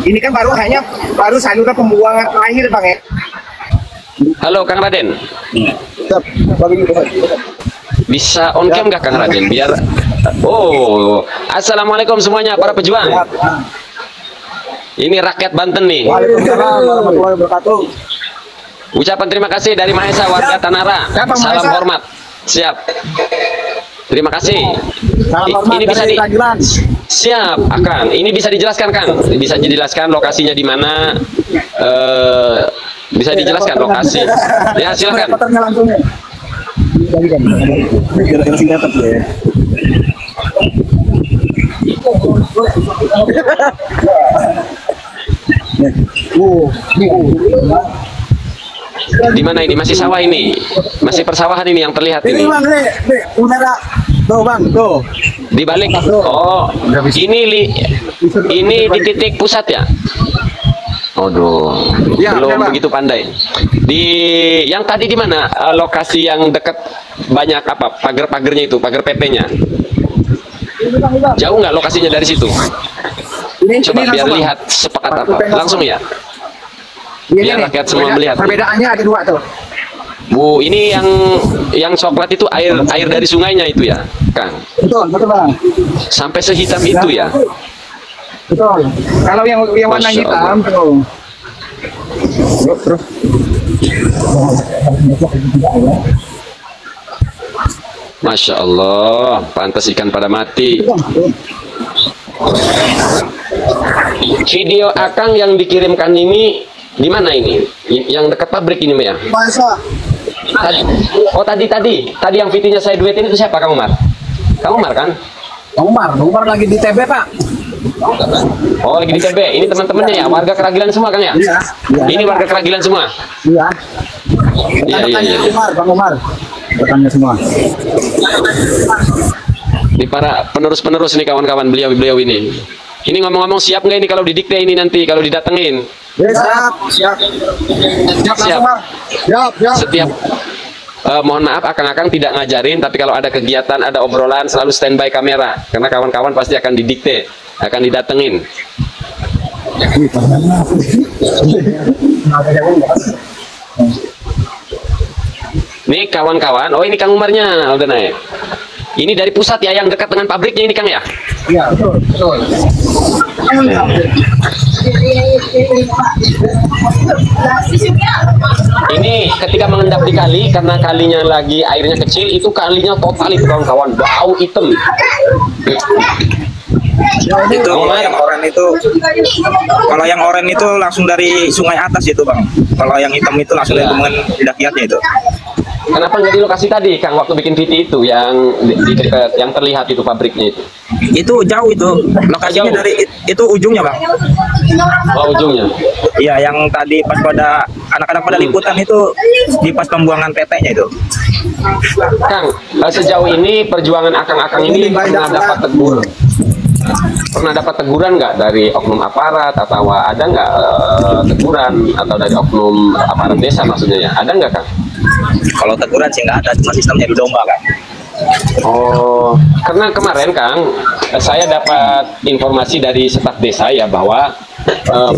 Ini kan baru saluran pembuangan air Bang ya. Halo Kang Raden. Bisa on cam nggak Kang Raden? Biar. Oh, assalamualaikum semuanya para pejuang. Ini rakyat Banten nih. Waalaikumsalam warahmatullahi wabarakatuh. Ucapan terima kasih dari Mahesa warga Tanara. Salam hormat. Siap. Terima kasih. Ini bisa siap Kang. Ini bisa dijelaskan Kang. Bisa dijelaskan lokasinya di mana? Bisa dijelaskan lokasi. Ya silakan. Di mana ini? Masih sawah ini? Masih persawahan ini yang terlihat ini? Tuh. Di balik. Oh, ini di titik pusat ya? Aduh, ya, belum begitu pandai. Di yang tadi di mana? Lokasi yang dekat banyak apa? Pagar-pagarnya itu, pagar PP-nya. Jauh nggak lokasinya dari situ? Coba biar lihat sepakat apa. Langsung ya. Biar rakyat semua melihat. Perbedaannya ada dua tuh. Bu, ini yang coklat itu air dari sungainya itu ya, Kang? Betul Bang. Sampai sehitam itu ya? Betul. Kalau yang warna hitam tuh. Terus. Masya Allah, pantas ikan pada mati. Video Akang yang dikirimkan ini di mana ini? Yang dekat pabrik ini ya? Tadi yang VT-nya saya duetin itu siapa Kang Umar? Kang Umar kan? Kang Umar lagi di TB Pak. Oh lagi di TB. Ini teman-temannya ya, warga Keragilan semua Kang ya? Iya. Ini warga Keragilan semua? Iya. Iya. Bang Umar. Bertanya semua. Ini para penerus-penerus nih kawan-kawan beliau ini. Ini ngomong-ngomong siap nggak ini kalau didikte ini nanti kalau didatengin? Siap. Setiap mohon maaf akang-akang tidak ngajarin, tapi kalau ada kegiatan, ada obrolan selalu standby kamera karena kawan-kawan pasti akan didikte, akan didatengin. Nih kawan-kawan, oh ini Kang Umarnya udah naik. Ini dari pusat ya, yang dekat dengan pabriknya ini Kang ya? Iya, betul. Ini ketika mengendap di kali, karena kalinya lagi airnya kecil, itu kalinya total itu kawan-kawan, bau hitam. Itu kalau yang oranye itu langsung dari sungai atas itu Bang. Kalau yang hitam itu langsung dari hubungan pendakiannya itu. Kenapa nggak di lokasi tadi Kang waktu bikin VT itu yang di dekat yang terlihat itu pabriknya itu? Itu jauh itu. Lokasinya dari itu ujungnya Bang. Oh ujungnya. Iya yang tadi pas pada anak-anak pada liputan itu di pas pembuangan PP-nya itu. Kang, sejauh ini perjuangan akang-akang ini pernah dapat teguran nggak dari oknum aparat atau ada nggak teguran atau dari oknum aparat desa maksudnya ya? Ada nggak Kang? Kalau teguran sih nggak ada, cuma sistemnya di domba kan. Oh, karena kemarin Kang, saya dapat informasi dari staf desa ya bahwa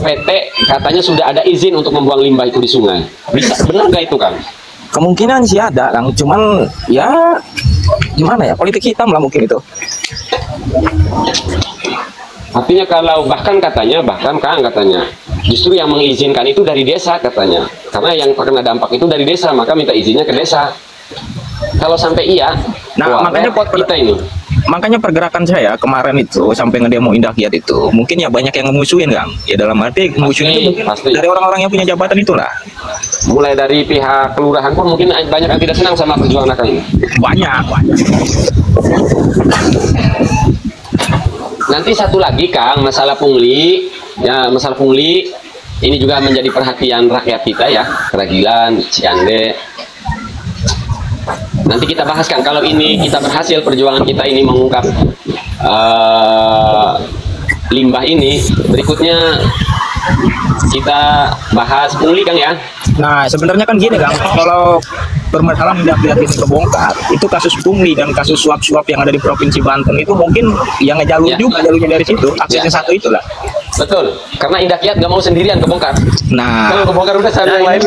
PT katanya sudah ada izin untuk membuang limbah itu di sungai. Bisa benar nggak itu Kang? Kemungkinan sih ada Kang, cuman ya gimana ya, politik hitam lah mungkin itu. Artinya kalau bahkan Kang katanya justru yang mengizinkan itu dari desa katanya, karena yang terkena dampak itu dari desa, maka minta izinnya ke desa. Kalau sampai iya, nah makanya kita ini. Makanya pergerakan saya kemarin itu sampai ngedemo Indah Kiat itu mungkin ya banyak yang ngemusuhin Kang. Ya dalam arti ngemusuhin itu mungkin dari orang-orang yang punya jabatan itulah. Mulai dari pihak kelurahan pun mungkin banyak yang tidak senang sama perjuangan Kang ini. Banyak. Nanti satu lagi Kang, masalah pungli. Ya, masalah pungli ini juga menjadi perhatian rakyat kita ya, Keragilan, Ciande. Nanti kita bahas Kang, kalau ini kita berhasil perjuangan kita ini mengungkap limbah ini, berikutnya kita bahas pungli Kang ya. Nah sebenarnya kan gini Kang, permasalahan indah kiat ini kebongkar, itu kasus pungli dan kasus suap-suap yang ada di Provinsi Banten itu mungkin yang ngejalur juga jalurnya dari situ, aksesnya satu itulah. Betul, karena Indah Kiat nggak mau sendirian kebongkar. Nah, Kalau kebongkar udah sama yang lain.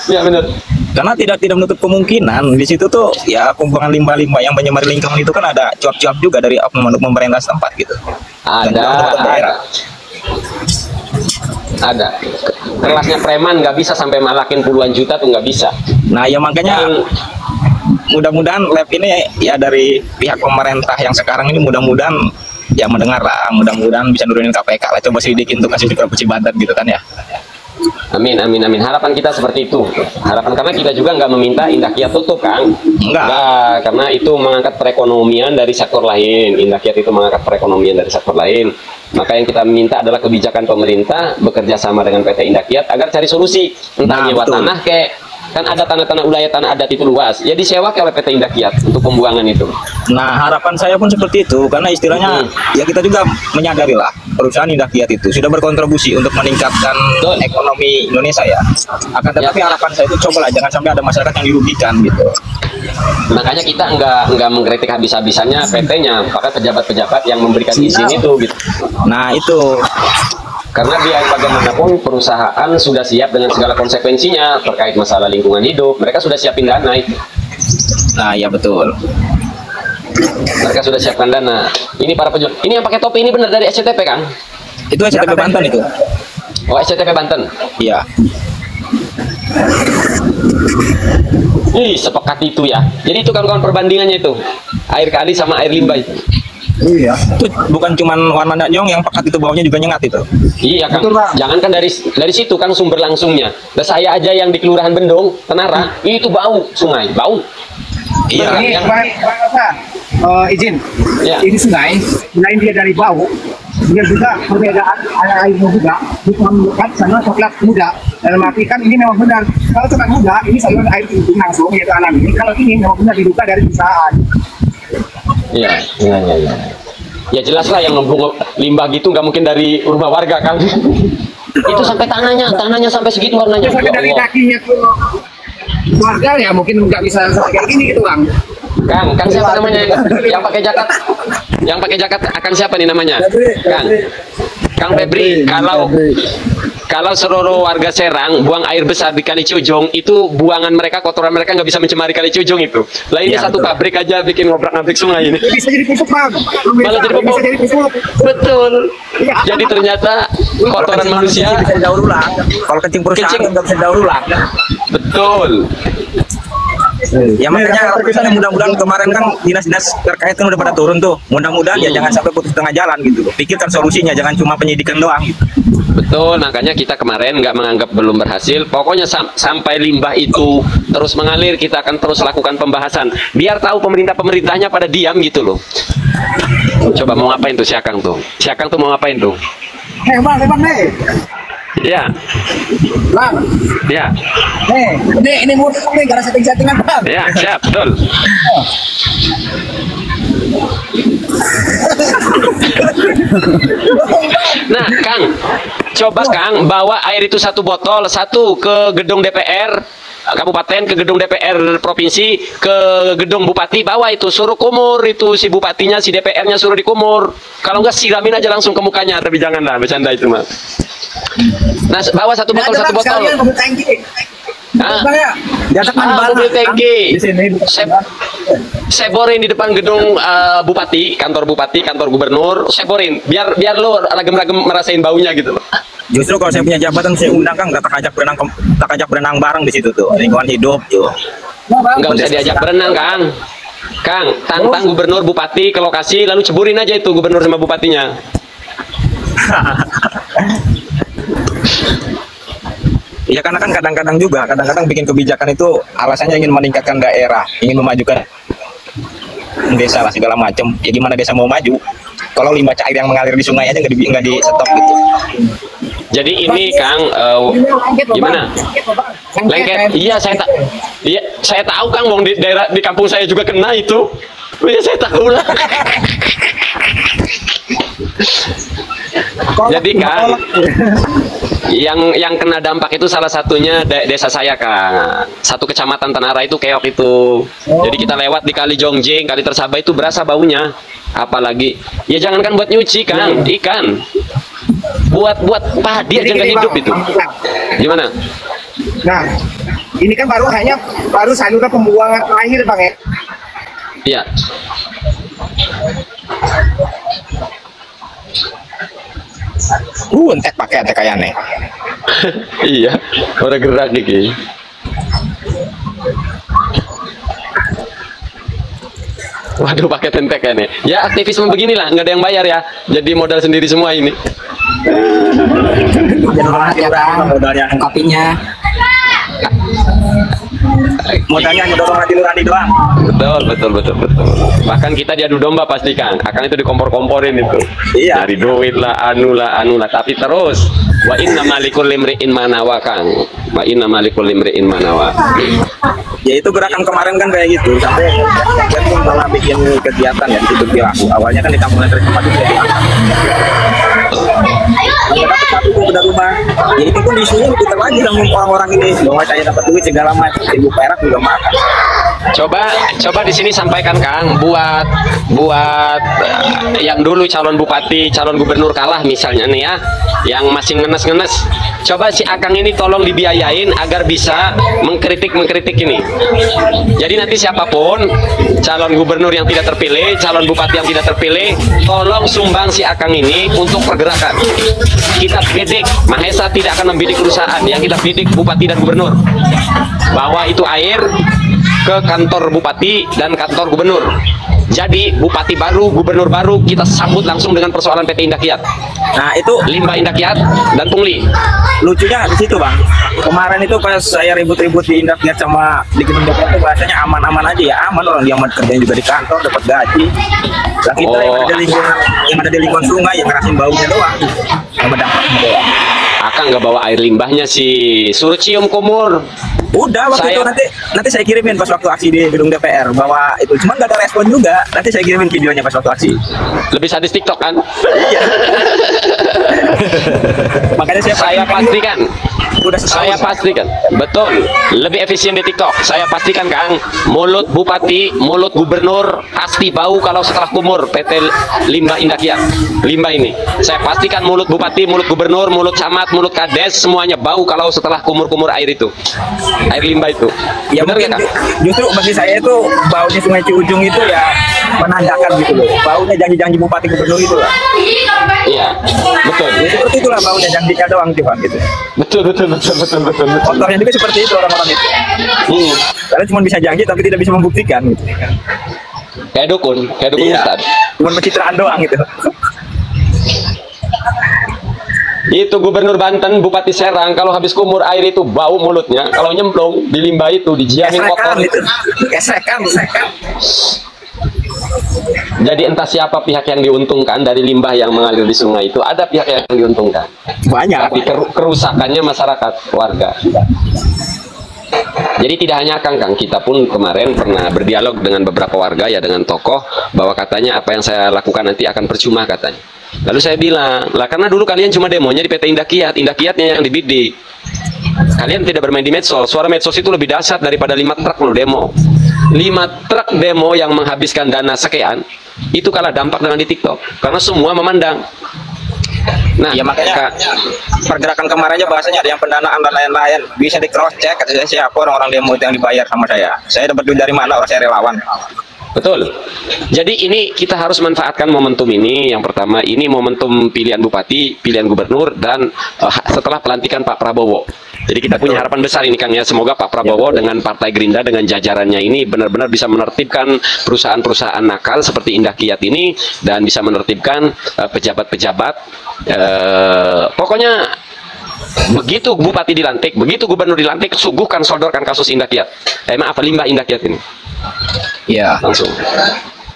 Ya benar. karena tidak menutup kemungkinan di situ tuh ya pembuangan limbah-limbah yang menyemari lingkungan itu kan ada cuap-cuap juga dari oknum pemerintah setempat gitu. Dan Ada. daerah. Ada. Kelasnya preman nggak bisa sampai malakin puluhan juta tuh nggak bisa. Nah, ya makanya mudah-mudahan lab ini ya dari pihak pemerintah yang sekarang ini mudah-mudahan ya mendengar lah, mudah-mudahan bisa nurunin KPK lah, coba selidikin untuk kasus di Provinsi Banten gitu kan ya. Amin, amin, amin. Harapan kita seperti itu. Harapan karena kita juga nggak meminta Indah Kiat tutup kan? Enggak, karena itu mengangkat perekonomian dari sektor lain. Indah Kiat itu mengangkat perekonomian dari sektor lain. Maka yang kita minta adalah kebijakan pemerintah bekerja sama dengan PT Indah Kiat agar cari solusi. Entah nyewa tanah kayak kan ada tanah-tanah wilayah tanah adat itu luas. Ya disewa oleh PT Indah Kiat untuk pembuangan itu. Nah, harapan saya pun seperti itu karena istilahnya ya kita juga menyadari lah perusahaan Indah Kiat itu sudah berkontribusi untuk meningkatkan ekonomi Indonesia ya. Akan tetapi harapan saya itu cobalah jangan sampai ada masyarakat yang dirugikan gitu. Makanya kita nggak mengkritik habis-habisannya PT-nya, maka pejabat-pejabat yang memberikan izin itu gitu. Nah, itu Karena biar bagaimanapun perusahaan sudah siap dengan segala konsekuensinya terkait masalah lingkungan hidup. Mereka sudah siapin dana itu. nah ya betul. Mereka sudah siapkan dana. Ini para pejuang. Ini yang pakai topi ini benar dari SCTP kan? Itu SCTP Banten itu. Oh, SCTP Banten. Iya. Ih, sepekat itu ya. Jadi itu kawan-kawan perbandingannya itu. Air kali sama air limbah itu. Iya. Itu bukan cuman warna nyong yang pekat itu baunya juga nyengat itu. Iya kan. Betul, Bang. Jangan kan dari situ kan sumber langsungnya. Dan saya aja yang di Kelurahan Bendong, Tenara, itu bau sungai, bau. Iya. Ini Yang- izin. Ya. Ini sungai, selain dia dari bau, dia juga perbedaan airnya juga bukan lekat sama coklat muda. Dalam arti kan ini memang benar. Kalau coklat muda ini saluran air terjun langsung yaitu alam ini. Kalau ini memang benar diduga dari perusahaan. Iya. Ya jelas lah yang membuang limbah gitu nggak mungkin dari rumah warga kan. Itu sampai tanahnya sampai segitu warnanya. Sampai Ya dari Allah. kakinya ke warga ya mungkin nggak bisa sampai kayak gini gitu bang. Kang siapa namanya yang pakai jaket? Yang pakai jaket akan siapa nih namanya? Kang Febri. Kalau seluruh warga Serang buang air besar di Kali Cujung, itu buangan mereka, kotoran mereka nggak bisa mencemari Kali Cujung itu. Lah ini Ya, satu betul. pabrik aja bikin ngobrak-ngabrik sungai ini. Bisa jadi pupuk bang. Malah jadi pupuk. Bisa jadi pupuk. Betul. Jadi ternyata kotoran manusia. bisa didaur ulang. Kalau kencing perusahaan Kencing. nggak bisa didaur ulang. Betul. Ya makanya misalnya mudah-mudahan kemarin kan dinas-dinas terkait kan udah pada turun tuh. Mudah-mudahan ya jangan sampai putus tengah jalan gitu. Pikirkan solusinya, jangan cuma penyidikan doang. Gitu. Betul, makanya kita kemarin nggak menganggap belum berhasil. Pokoknya sampai limbah itu terus mengalir, kita akan terus lakukan pembahasan. Biar tahu pemerintahnya pada diam gitu loh. Coba mau ngapain tuh si Akang tuh? Si Akang tuh mau ngapain tuh? Bang, nih. Ya, Bang, ya, ini mulut nih, gara setting-settingan bang. ya, siap, betul. Nah, Kang, coba Kang bawa air itu satu botol, satu ke gedung DPR Kabupaten, ke gedung DPR Provinsi, ke gedung Bupati, bawa itu, suruh kumur itu si bupatinya, si DPR-nya suruh dikumur. Kalau enggak siramin aja langsung ke mukanya, tapi janganlah bercanda itu mah. Nah, bawa satu botol, satu botol. Ah, mobil tangki. Saya borin di depan gedung bupati, kantor gubernur. Saya borin, biar lo ragam-ragam merasain baunya gitu. Justru kalau saya punya jabatan saya undang Kang, tak ajak berenang bareng di situ tuh. Lingkungan hidup tuh. Nggak usah diajak berenang, Kang. Kang, tantang gubernur bupati ke lokasi, lalu ceburin aja itu gubernur sama bupatinya. Ya karena kan kadang-kadang bikin kebijakan itu alasannya ingin meningkatkan daerah, ingin memajukan desa lah segala macam. Ya gimana desa mau maju? Kalau limbah cair yang mengalir di sungai aja nggak di stop gitu. Jadi ini Kang, gimana? Lengket? Iya, saya tahu Kang, wong di daerah di kampung saya juga kena itu. Iya, saya tahu lah. Jadi kan yang kena dampak itu salah satunya desa saya Kang. Satu kecamatan Tanara itu keok itu. Jadi kita lewat di Kali Jongjing, Kali Tersabah itu berasa baunya. Apalagi ya jangankan buat nyuci Kang, ikan. Buat padi aja nggak hidup itu. Gimana? Nah, ini kan baru saluran pembuangan air Bang ya. Iya. Entek pakai ate kayane. Iya, orang gerak nih. Waduh, pakai tentek kan ya. Ya aktivisme beginilah, nggak ada yang bayar ya. Jadi modal sendiri semua ini. Modalnya kopinya. Modalnya ngedorong hati nurani doang. Betul. Bahkan kita diadu domba pasti Kang. Akan itu dikompor-komporin itu. Iya. Dari duit lah, anu lah. Tapi terus wa inna malikul limri'in manawa Kang. Wa inna malikul limri'in manawa. Ya itu gerakan kemarin kan kayak gitu. Sampai dia pun malah bikin kegiatan ya di situ Pilaku. Awalnya kan di kampung Negeri tempat itu jadi satu benar rumah. Ya itu pun isunya putar lagi sama orang-orang ini bahwa saya dapat duit segala macam. Ibu perak juga makan. Coba di sini sampaikan Kang buat yang dulu calon bupati, calon gubernur kalah misalnya nih ya, yang masih ngenes-ngenes. Coba si Akang ini tolong dibiayain agar bisa mengkritik ini. Jadi nanti siapapun calon gubernur yang tidak terpilih, calon bupati yang tidak terpilih, tolong sumbang si Akang ini untuk pergerakan. Kita bidik, Mahesa tidak akan membidik perusahaan, yang kita bidik bupati dan gubernur. Bawa itu air ke kantor bupati dan kantor gubernur. Jadi bupati baru, gubernur baru kita sambut langsung dengan persoalan PT Indah Kiat. Nah itu limbah Indah Kiat dan pungli. Lucunya di situ Bang. Kemarin itu pas saya ribut-ribut di Indah Kiat sama di gedung DPR itu bahasanya aman-aman aja ya, aman, orang dia kerjanya juga di kantor dapat gaji. Lah kita yang ada di lingkungan sungai yang ngerasain baunya doang. Sama dampaknya doang. Akang nggak bawa air limbahnya sih, suruh cium kumur. Udah waktu itu nanti saya kirimin pas waktu aksi di gedung DPR bahwa itu, cuma nggak ada respon juga. Nanti saya kirimin videonya pas waktu aksi. Lebih sadis TikTok kan? Iya. Makanya saya pastikan. Saya pastikan, betul, lebih efisien di TikTok. Saya pastikan Kang, mulut bupati, mulut gubernur pasti bau kalau setelah kumur PT Limbah Indah Kiat. Limbah ini, saya pastikan mulut bupati, mulut gubernur, mulut camat, mulut kades semuanya bau kalau setelah kumur-kumur air itu, air limbah itu. Ya benar mungkin Kang? Justru bagi saya itu baunya Sungai Ciujung itu ya menandakan gitu loh. Baunya janji-janji bupati gubernur itu lah. Iya, betul. Ya, seperti itulah baunya janjinya doang cuma gitu. Betul. Contohnya juga seperti itu orang-orang itu. Karena cuma bisa janji tapi tidak bisa membuktikan gitu. Kayak dukun Iya. Ustaz. Cuma pencitraan doang gitu. Itu Gubernur Banten, Bupati Serang, kalau habis kumur air itu bau mulutnya. Kalau nyemplung di limbah itu dijamin kotor. Gesekan. Jadi entah siapa pihak yang diuntungkan dari limbah yang mengalir di sungai itu. Ada pihak yang diuntungkan. Banyak. Tapi kerusakannya masyarakat, warga. Jadi tidak hanya Kang, kita pun kemarin pernah berdialog dengan beberapa warga ya, dengan tokoh, bahwa katanya apa yang saya lakukan nanti akan percuma katanya. Lalu saya bilang, lah karena dulu kalian cuma demonya di PT Indah Kiatnya yang dibidik. Kalian tidak bermain di medsos. Suara medsos itu lebih dahsyat daripada 5 truk loh demo. 5 truk demo yang menghabiskan dana sekian, itu kalah dampak dengan di TikTok. Karena semua memandang. Nah, ya makanya pergerakan kemarinnya bahasanya ada yang pendanaan dan lain-lain. Bisa di cross check kata saya siapa orang-orang demo itu yang dibayar sama saya. Saya dapat duit dari mana, orang saya relawan. Betul. Jadi ini kita harus manfaatkan momentum ini. Yang pertama ini momentum pilihan bupati, pilihan gubernur, dan setelah pelantikan Pak Prabowo. Jadi kita punya harapan besar ini Kang ya. Semoga Pak Prabowo dengan Partai Gerindra dengan jajarannya ini benar-benar bisa menertibkan perusahaan-perusahaan nakal seperti Indah Kiat ini, dan bisa menertibkan pejabat-pejabat. Pokoknya begitu bupati dilantik, begitu gubernur dilantik, suguhkan sodorkan kasus Indah Kiat. Limbah Indah Kiat ini. Ya, langsung.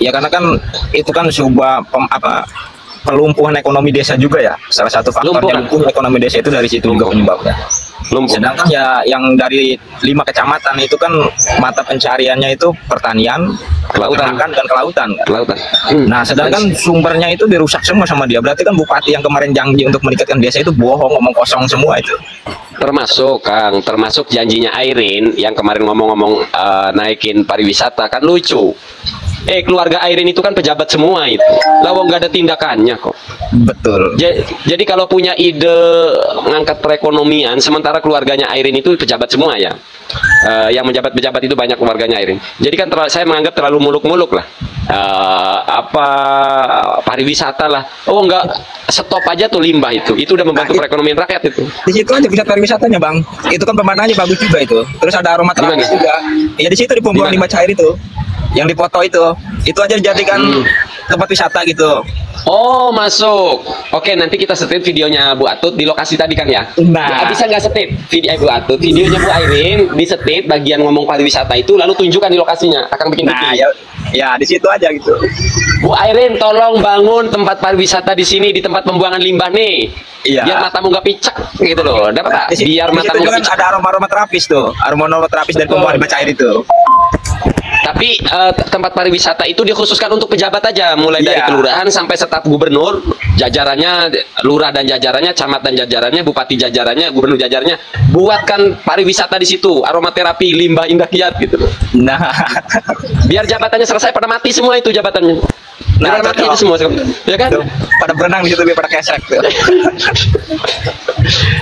Ya karena kan itu kan sebuah pelumpuhan ekonomi desa juga ya. Salah satu faktor lumpuh ekonomi desa itu dari situ juga penyebabnya. lumpuh. Sedangkan ya yang dari 5 kecamatan itu kan mata pencariannya itu pertanian, Kelautan. peternakan, dan kelautan. Kelautan. Nah, sedangkan sumbernya itu dirusak semua sama dia. Berarti kan bupati yang kemarin janji untuk meningkatkan desa itu bohong, ngomong kosong semua itu. Termasuk Kang, termasuk janjinya Airin yang kemarin ngomong-ngomong naikin pariwisata, kan lucu. Keluarga Airin itu kan pejabat semua itu. Lawang nggak ada tindakannya kok. Betul. Jadi kalau punya ide ngangkat perekonomian, sementara keluarganya Airin itu pejabat semua ya. Yang menjabat-pejabat itu banyak keluarganya Airin. Jadi kan saya menganggap terlalu muluk-muluk lah. Pariwisata lah. Oh enggak, stop aja tuh limbah itu. Itu udah membantu perekonomian rakyat itu. Di situ aja pusat pariwisatanya, Bang. Itu kan pemandangannya bagus juga itu. Terus ada aromaterapis juga. Ya di situ di pembuangan limbah cair itu. Yang dipoto itu aja dijadikan tempat wisata gitu. Oh, masuk. Oke, nanti kita setit videonya Bu Atut di lokasi tadi kan ya. Nah. Bisa nggak setit video Bu Atut? Videonya Bu Airin disetit bagian ngomong pariwisata itu, lalu tunjukkan di lokasinya. Akan bikin Nah, video. ya di situ aja gitu. Bu Airin, tolong bangun tempat pariwisata di sini, di tempat pembuangan limbah nih. Iya. Biar matamu nggak picek gitu loh. Dapat tak? Biar Di situ matamu juga nggak picek. ada aromaterapis tuh. Aromaterapis dan pembuangan limbah cair itu. Tapi tempat pariwisata itu dikhususkan untuk pejabat aja, mulai dari Iya. kelurahan sampai staf gubernur, jajarannya, lurah dan jajarannya, camat dan jajarannya, bupati jajarannya, gubernur jajarannya, buatkan pariwisata di situ, aromaterapi, limbah indah kiat gitu. Nah, Biar jabatannya selesai pada mati semua itu jabatannya. Nah, Pada mati cocok. itu semua, ya kan? tuh, pada berenang di situ biar pada kesek tuh.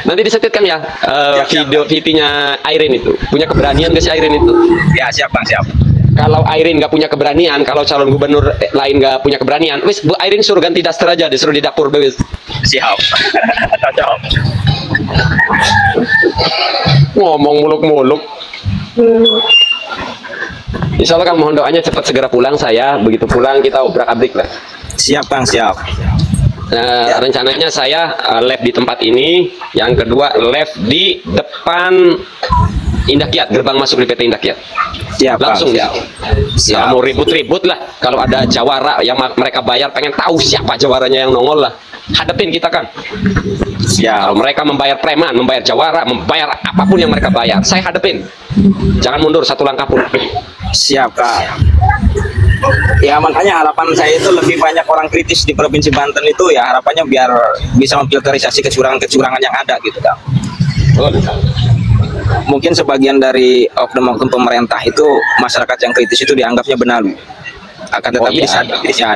Nanti disetitkan ya Siap, video VT-nya Airin itu. Punya keberanian gak sih Airin itu? Ya, siap Bang, siap. Kalau Airin nggak punya keberanian, kalau calon gubernur lain nggak punya keberanian, wis Bu Airin suruh ganti daster aja, disuruh di dapur wis. Siap. Cocok. Ngomong muluk-muluk. Insya Allah Kang, mohon doanya cepat segera pulang saya. Begitu pulang kita obrak-abrik lah. Siap Bang, siap. Nah, rencananya saya live di tempat ini, yang kedua live di depan Indah Kiat, gerbang masuk di PT Indah Kiat. Siap Bang, Langsung siap. Ya, mau ribut-ribut lah. Kalau ada jawara yang mereka bayar, pengen tahu siapa jawaranya yang nongol lah. Hadapin kita kan. Kalau Siap. mereka membayar preman, membayar jawara, membayar apapun yang mereka bayar, saya hadapin. Jangan mundur satu langkah pun. Siap Kak. Ya makanya harapan saya itu lebih banyak orang kritis di Provinsi Banten itu, ya harapannya biar bisa memfilterisasi kecurangan-kecurangan yang ada gitu Kak. Mungkin sebagian dari oknum-oknum pemerintah itu, masyarakat yang kritis itu dianggapnya benalu. Akan tetapi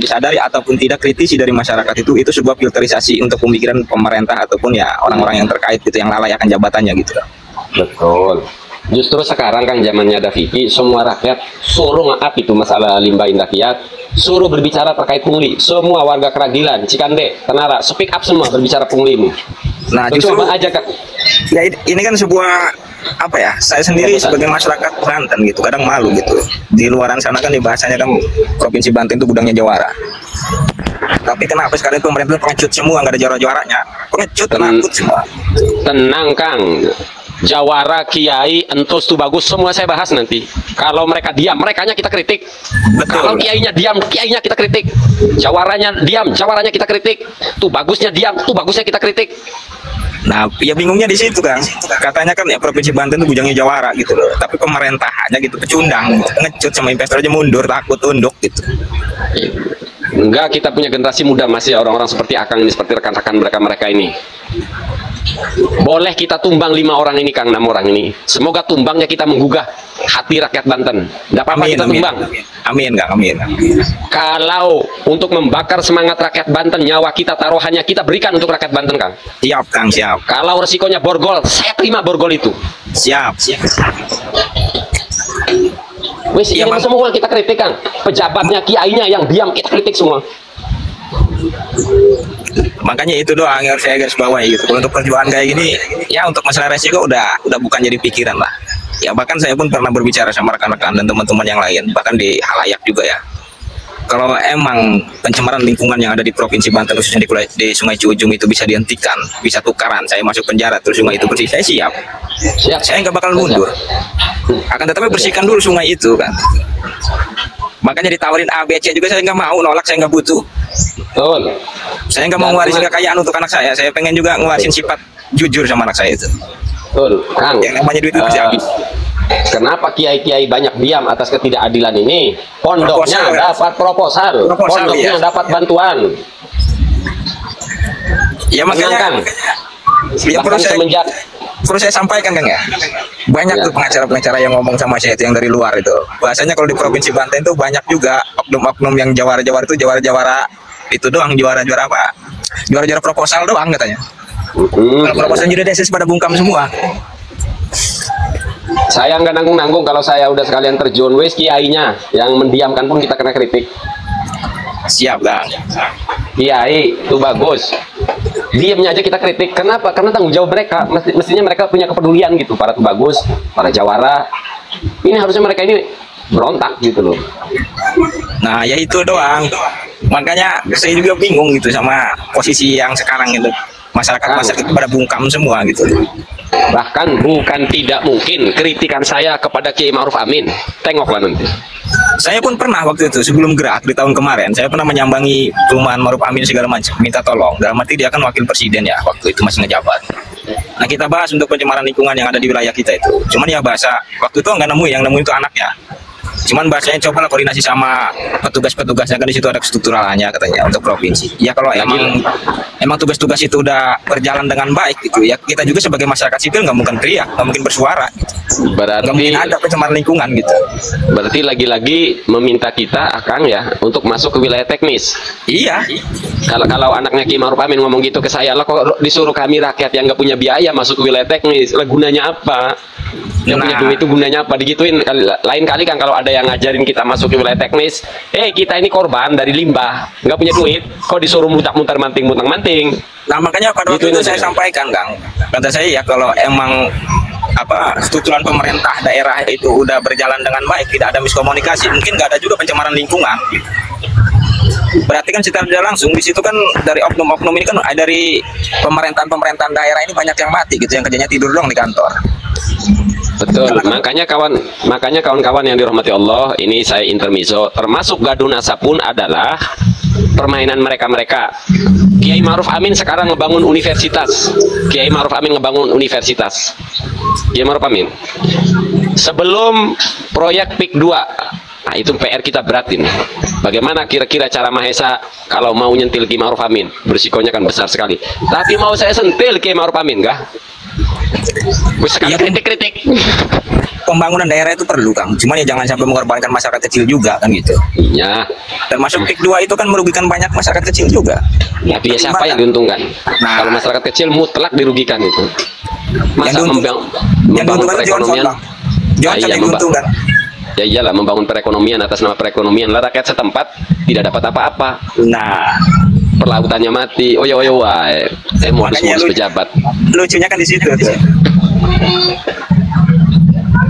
disadari ataupun tidak, kritisi dari masyarakat itu sebuah filterisasi untuk pemikiran pemerintah ataupun ya orang-orang yang terkait gitu, yang lalai akan jabatannya gitu Kak. Betul. Justru sekarang kan zamannya ada Vicky, semua rakyat suruh ngaap itu masalah limbah Indah Kiat, suruh berbicara terkait pungli. Semua warga Keragilan, Cikande, Tenara, speak up semua berbicara punglimu. Nah justru Coba aja Kak. ya ini kan sebuah apa ya, saya sendiri sebagai masyarakat Banten gitu kadang malu gitu. Di luaran sana kan bahasanya kan Provinsi Banten itu gudangnya jawara, tapi kenapa sekarang itu pemerintah pengecut semua, nggak ada jawara-jawaranya, pengecut, penakut semua. Tenang Kang, jawara, kiai, entus tuh bagus, semua saya bahas nanti. Kalau mereka diam, merekanya kita kritik. Betul. Kalau kiainya diam, kiainya kita kritik. Jawaranya diam, jawaranya kita kritik. Tuh bagusnya diam, tuh bagusnya kita kritik. Nah ya bingungnya di situ Kang, katanya kan ya Provinsi Banten itu bujangnya jawara gitu loh, tapi pemerintahannya gitu pecundang, ngecut sama investor aja mundur, takut tunduk gitu. Enggak, kita punya generasi muda masih orang-orang seperti Akang ini, seperti rekan-rekan mereka ini. Boleh kita tumbang 5 orang ini Kang, 6 orang ini. Semoga tumbangnya kita menggugah hati rakyat Banten. Tidak apa-apa kita tumbang. Amin Kang, amin. Kalau untuk membakar semangat rakyat Banten, nyawa kita taruhannya kita berikan untuk rakyat Banten Kang. Siap Kang, siap. Kalau resikonya borgol, saya terima borgol itu. Siap. Wis ini semua kita kritik Kang. Pejabatnya, kiainya yang diam kita kritik semua. Makanya itu doang yang harus saya garis bawahi gitu. Untuk perjuangan kayak gini, ya untuk masalah resiko udah bukan jadi pikiran lah. Ya bahkan saya pun pernah berbicara sama rekan-rekan dan teman-teman yang lain, bahkan di halayak juga ya. Kalau emang pencemaran lingkungan yang ada di Provinsi Banten khususnya di Sungai Ciujung itu bisa dihentikan, bisa tukaran, saya masuk penjara terus sungai itu bersih, saya siap. Saya nggak bakal mundur. Akan tetapi bersihkan dulu sungai itu kan. Makanya ditawarin A, B, C juga saya nggak mau, nolak, saya nggak butuh. Betul. Saya nggak mau ngewarisin kekayaan untuk anak saya pengen juga ngewarisin sifat jujur sama anak saya itu. Betul, Kang. Yang namanya duit itu pasti habis. Kenapa kiai-kiai banyak diam atas ketidakadilan ini? Pondoknya Proposal, ya? dapat proposal, Proposal, pondoknya iya. dapat bantuan. Ya makanya, Kang. ya Bahkan perlu saya sampaikan Kang ya. Banyak Ya. tuh pengacara-pengacara yang ngomong sama saya itu yang dari luar itu. Bahasanya kalau di Provinsi Banten itu banyak juga oknum-oknum yang jawara-jawara itu jawara-jawara itu doang, jawara-jawara apa? Jawara-jawara proposal doang katanya. Kalau proposal jadi desis pada bungkam semua. Saya nggak nanggung-nanggung kalau saya udah sekalian terjun, wes kiainya yang mendiamkan pun kita kena kritik. Siap Kang. Kiai itu bagus, diamnya aja kita kritik. Kenapa? Karena tanggung jawab mereka. Mestinya mereka punya kepedulian gitu. Para tuh bagus, para jawara. Ini harusnya mereka ini berontak gitu loh. Nah ya itu doang. Makanya saya juga bingung gitu sama posisi yang sekarang itu. Masyarakat pada bungkam semua gitu. Bahkan bukan tidak mungkin kritikan saya kepada Kiai Ma'ruf Amin. Tengoklah nanti. Saya pun pernah waktu itu sebelum gerak di tahun kemarin, saya pernah menyambangi perumahan Ma'ruf Amin segala macam, minta tolong. Dalam arti dia kan wakil presiden ya, waktu itu masih ngejabat. Nah kita bahas untuk pencemaran lingkungan yang ada di wilayah kita itu. Cuman ya bahasa waktu itu nggak nemu, yang nemu itu anaknya. Cuman bahasanya cobalah koordinasi sama petugas-petugasnya, kan di situ ada strukturalnya katanya untuk provinsi. Ya kalau emang tugas-tugas itu udah berjalan dengan baik gitu ya, kita juga sebagai masyarakat sipil nggak mungkin teriak, nggak mungkin bersuara gitu. Nggak mungkin ada pencemaran lingkungan gitu. Berarti lagi-lagi meminta kita Akang ya untuk masuk ke wilayah teknis. Iya. Kalau anaknya Kiai Ma'ruf Amin ngomong gitu ke saya, lah kok disuruh kami rakyat yang nggak punya biaya masuk ke wilayah teknis, lah gunanya apa? Yang punya duit itu gunanya apa? Digituin. Lain kali kan kalau ada yang ngajarin kita masuk ke wilayah teknis, kita ini korban dari limbah, nggak punya duit, kok disuruh mutar-mutar manting. Nah makanya pada waktu itu saya sampaikan Kang, kata saya ya kalau emang strukturan pemerintah daerah itu udah berjalan dengan baik, tidak ada miskomunikasi, mungkin nggak ada juga pencemaran lingkungan. Berarti kan secara tidak langsung di situ kan dari oknum-oknum ini kan dari pemerintahan daerah ini banyak yang mati gitu, yang kerjanya tidur doang di kantor. Betul, makanya kawan-kawan yang dirahmati Allah, ini saya intermezzo, termasuk gaduh nasa pun adalah permainan mereka-mereka. Kiai Ma'ruf Amin sekarang ngebangun universitas. Kiai Ma'ruf Amin sebelum proyek PIK 2. Nah itu PR kita berat ini. Bagaimana kira-kira cara Mahesa kalau mau nyentil Kiai Ma'ruf Amin? Berisikonya kan besar sekali. Tapi mau saya sentil Kiai Ma'ruf Amin kah? Sekali kritik-kritik. Pembangunan daerah itu perlu Kang, cuman ya jangan sampai mengorbankan masyarakat kecil juga kan gitu. Iya. Termasuk PIK 2 itu kan merugikan banyak masyarakat kecil juga. Tapi ya siapa yang diuntungkan? Kalau masyarakat kecil mutlak dirugikan itu. Masa membangun perekonomian? Jangan sampai diuntungkan. Ya iyalah, membangun perekonomian atas nama perekonomian lah rakyat setempat tidak dapat apa-apa. Nah, perlautannya mati. Modus pejabat. Lucunya kan di situ tuh.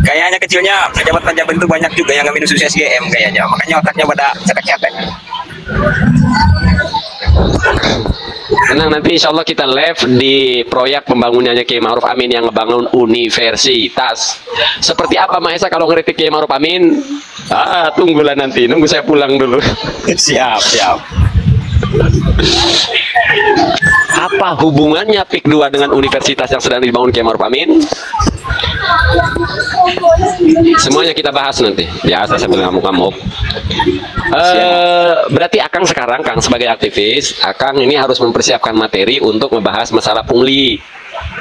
Kayaknya kecilnya pejabat-pejabat itu banyak juga yang nggak minus SGM kayaknya, makanya otaknya pada cetek-cetek. Tenang, nanti insya Allah kita live di proyek pembangunannya Kiai Ma'ruf Amin yang ngebangun universitas. Seperti apa Mahesa kalau ngeritik Kiai Ma'ruf Amin? Tunggulah nanti, nunggu saya pulang dulu. Siap. Apa hubungannya PIK 2 dengan universitas yang sedang dibangun Kiai Ma'ruf Amin? Semuanya kita bahas nanti. Biasa sambil ngamuk-ngamuk. Berarti Akang sekarang, Kang sebagai aktivis, Akang ini harus mempersiapkan materi untuk membahas masalah pungli.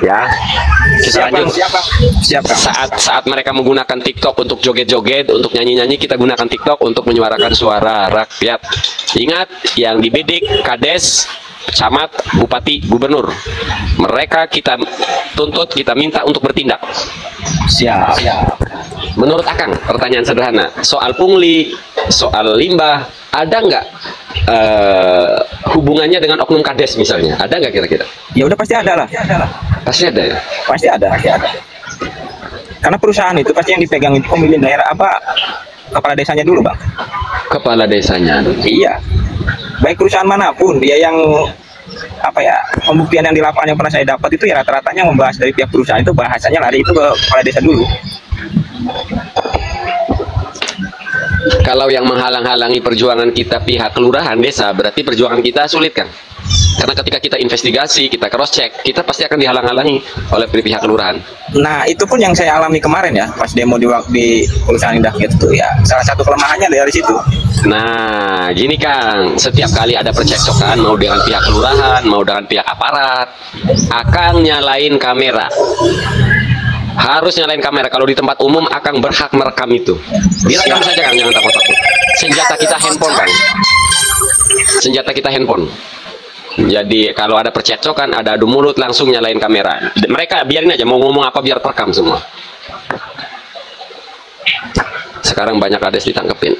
Ya. Siap. Saat mereka menggunakan TikTok untuk joget-joget, untuk nyanyi-nyanyi, kita gunakan TikTok untuk menyuarakan suara rakyat. Ingat, yang dibidik Kades, camat, bupati, gubernur, mereka kita tuntut, kita minta untuk bertindak. Siap. Menurut Akang, pertanyaan sederhana, soal pungli, soal limbah, ada nggak hubungannya dengan oknum Kades misalnya? Ada nggak kira-kira? Ya udah pasti ada lah. Pasti ada ya? Pasti ada. Karena perusahaan itu pasti yang dipegang itu pemilihan daerah kepala desanya dulu Bang. Kepala desanya. Iya. Baik perusahaan manapun, dia yang pembuktian yang di lapangan yang pernah saya dapat itu ya rata-ratanya membahas dari pihak perusahaan itu bahasanya lari itu ke kepala desa dulu. Kalau yang menghalang-halangi perjuangan kita pihak kelurahan desa, berarti perjuangan kita sulit kan? Karena ketika kita investigasi, kita cross check, kita pasti akan dihalang-halangi oleh pihak kelurahan. Nah, itu pun yang saya alami kemarin ya, pas demo di Perusahaan Indah gitu ya. Salah satu kelemahannya dari situ. Nah, gini Kang, setiap kali ada percekcokan, mau dengan pihak kelurahan, mau dengan pihak aparat, Akang nyalain kamera. Harus nyalain kamera. Kalau di tempat umum, Akang berhak merekam itu. Direkam saja Kang, jangan takut-takut. Senjata kita handphone Kang. Senjata kita handphone. Jadi kalau ada percekcokan, ada adu mulut, langsung nyalain kamera. Mereka biarin aja, mau ngomong apa biar terekam semua. Sekarang banyak kades ditangkepin.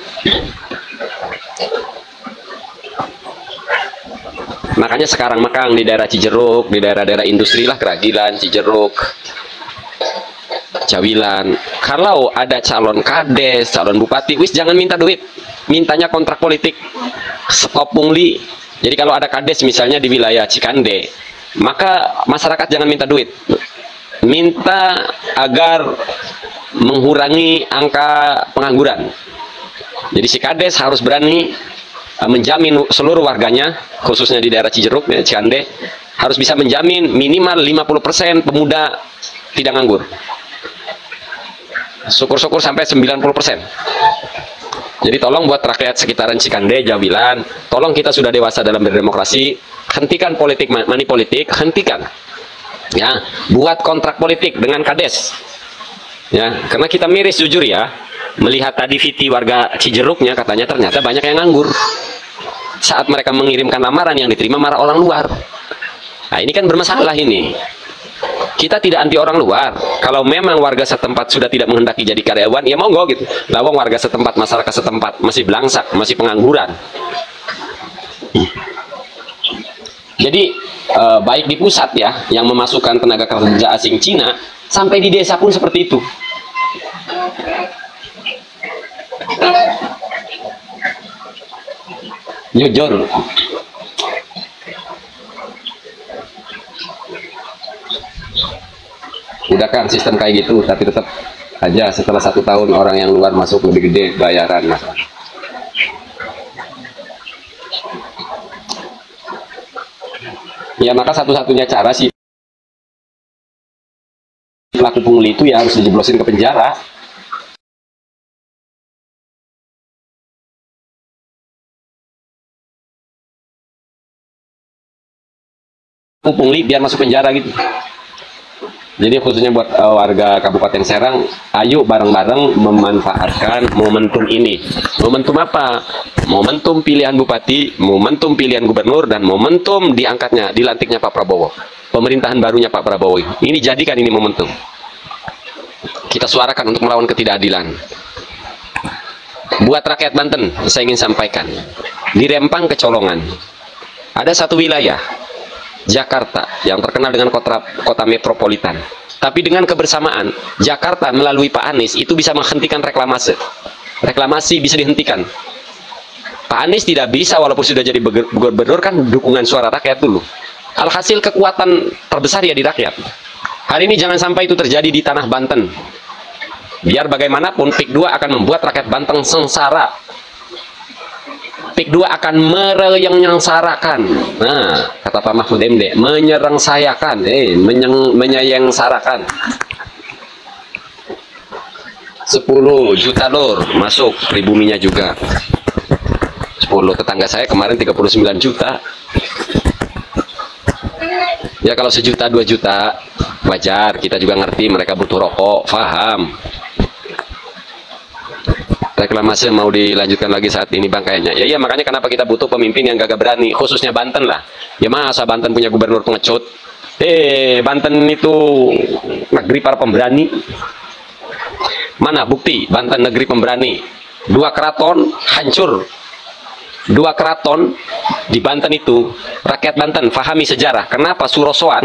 Makanya sekarang Makang di daerah Cijeruk, di daerah-daerah industri lah, Keragilan, Cijeruk, Cawilan, kalau ada calon kades, calon bupati, wis jangan minta duit, mintanya kontrak politik, stop pungli. Jadi kalau ada kades misalnya di wilayah Cikande, maka masyarakat jangan minta duit, minta agar mengurangi angka pengangguran. Jadi si kades harus berani menjamin seluruh warganya, khususnya di daerah Cijeruk, ya, Cikande, harus bisa menjamin minimal 50% pemuda tidak nganggur. Syukur-syukur sampai 90%. Jadi tolong buat rakyat sekitaran Cikande, Jawilan, tolong kita sudah dewasa dalam berdemokrasi, hentikan politik, money politik, hentikan. Ya, buat kontrak politik dengan kades. Ya, karena kita miris jujur ya, melihat tadi Viti warga Cijeruknya katanya ternyata banyak yang nganggur. Saat mereka mengirimkan lamaran yang diterima marah orang luar. Nah, ini kan bermasalah ini. Kita tidak anti orang luar. Kalau memang warga setempat sudah tidak menghendaki jadi karyawan, ya monggo gitu. Lawang warga setempat, masyarakat setempat masih belangsak, masih pengangguran. Jadi baik di pusat ya, yang memasukkan tenaga kerja asing Cina, sampai di desa pun seperti itu. Jujur. Udah kan sistem kayak gitu, tapi tetap aja setelah 1 tahun orang yang luar masuk lebih gede bayaran. Ya maka satu-satunya cara sih pelaku pungli itu ya harus dijeblosin ke penjara. Pungli biar masuk penjara gitu. Jadi khususnya buat warga Kabupaten Serang, ayo bareng-bareng memanfaatkan momentum ini. Momentum apa? Momentum pilihan bupati, momentum pilihan gubernur, dan momentum diangkatnya, dilantiknya Pak Prabowo. Pemerintahan barunya Pak Prabowo. Ini jadikan ini momentum. Kita suarakan untuk melawan ketidakadilan. Buat rakyat Banten, saya ingin sampaikan. Di Rempang kecolongan, ada satu wilayah Jakarta yang terkenal dengan kota metropolitan. Tapi dengan kebersamaan, Jakarta melalui Pak Anies itu bisa menghentikan reklamasi. Reklamasi bisa dihentikan. Pak Anies tidak bisa walaupun sudah jadi gubernur, kan dukungan suara rakyat dulu. Alhasil kekuatan terbesar ya di rakyat. Hari ini jangan sampai itu terjadi di tanah Banten. Biar bagaimanapun PIK 2 akan membuat rakyat Banten sengsara. PIK 2 akan mereyengsarakan. Nah, kata Pak Mahfud MD, menyerangsayakan, menyeyengsarakan. 10 juta lor masuk, pribuminya juga 10. Tetangga saya kemarin 39 juta. Ya kalau 1 juta 2 juta wajar, kita juga ngerti mereka butuh rokok, paham. Reklamasi mau dilanjutkan lagi saat ini Bang kayaknya. Ya iya, makanya kenapa kita butuh pemimpin yang gagah berani, khususnya Banten lah. Ya masa Banten punya gubernur pengecut? Banten itu negeri para pemberani. Mana bukti Banten negeri pemberani? 2 keraton hancur. 2 keraton di Banten itu. Rakyat Banten pahami sejarah. Kenapa Surosoan?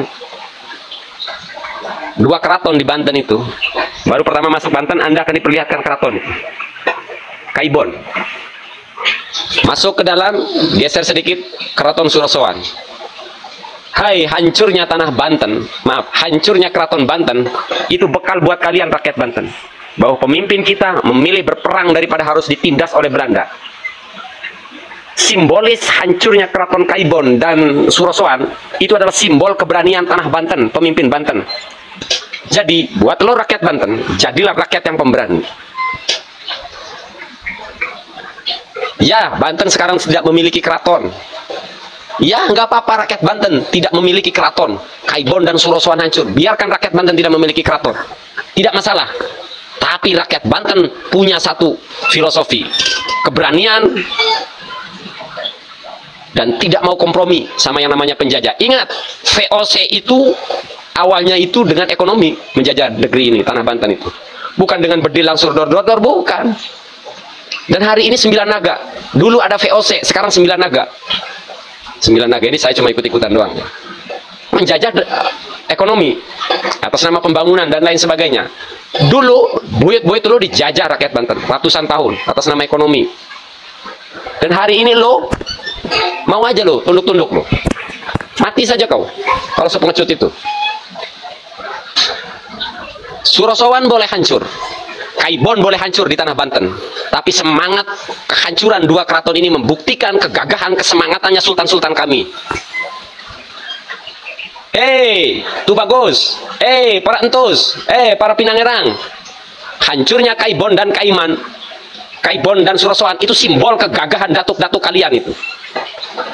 2 keraton di Banten itu. Baru pertama masuk Banten Anda akan diperlihatkan keraton itu. Kaibon. Masuk ke dalam, geser sedikit, keraton Surosoan. Hai, hancurnya tanah Banten, maaf, hancurnya keraton Banten, itu bekal buat kalian rakyat Banten. Bahwa pemimpin kita memilih berperang daripada harus ditindas oleh Belanda. simbolis hancurnya keraton Kaibon dan Surosoan itu adalah simbol keberanian tanah Banten, pemimpin Banten. Jadi buat lo rakyat Banten, jadilah rakyat yang pemberani. Ya, Banten sekarang tidak memiliki keraton. Ya, nggak apa-apa rakyat Banten tidak memiliki keraton. Kaibon dan Surosoan hancur. Biarkan rakyat Banten tidak memiliki keraton. Tidak masalah. Tapi rakyat Banten punya satu filosofi. Keberanian dan tidak mau kompromi sama yang namanya penjajah. Ingat, VOC itu awalnya itu dengan ekonomi menjajah negeri ini, tanah Banten itu. Bukan dengan berdiri langsung dor-dor, bukan. Dan hari ini 9 naga. Dulu ada VOC, sekarang 9 naga. 9 naga ini saya cuma ikut-ikutan doang. Menjajah ekonomi atas nama pembangunan dan lain sebagainya. Dulu buyut-buyut dulu dijajah rakyat Banten ratusan tahun atas nama ekonomi. Dan hari ini lo mau aja lo tunduk-tunduk lo. Mati saja kau kalau sepengecut itu. Surosoan boleh hancur, Kaibon boleh hancur di tanah Banten, tapi semangat kehancuran dua keraton ini membuktikan kegagahan kesemangatannya sultan-sultan kami. Tubagus, para entus, para pinangerang, hancurnya Kaibon dan Kaiman, Kaibon dan Surosoan itu simbol kegagahan datuk-datuk kalian itu.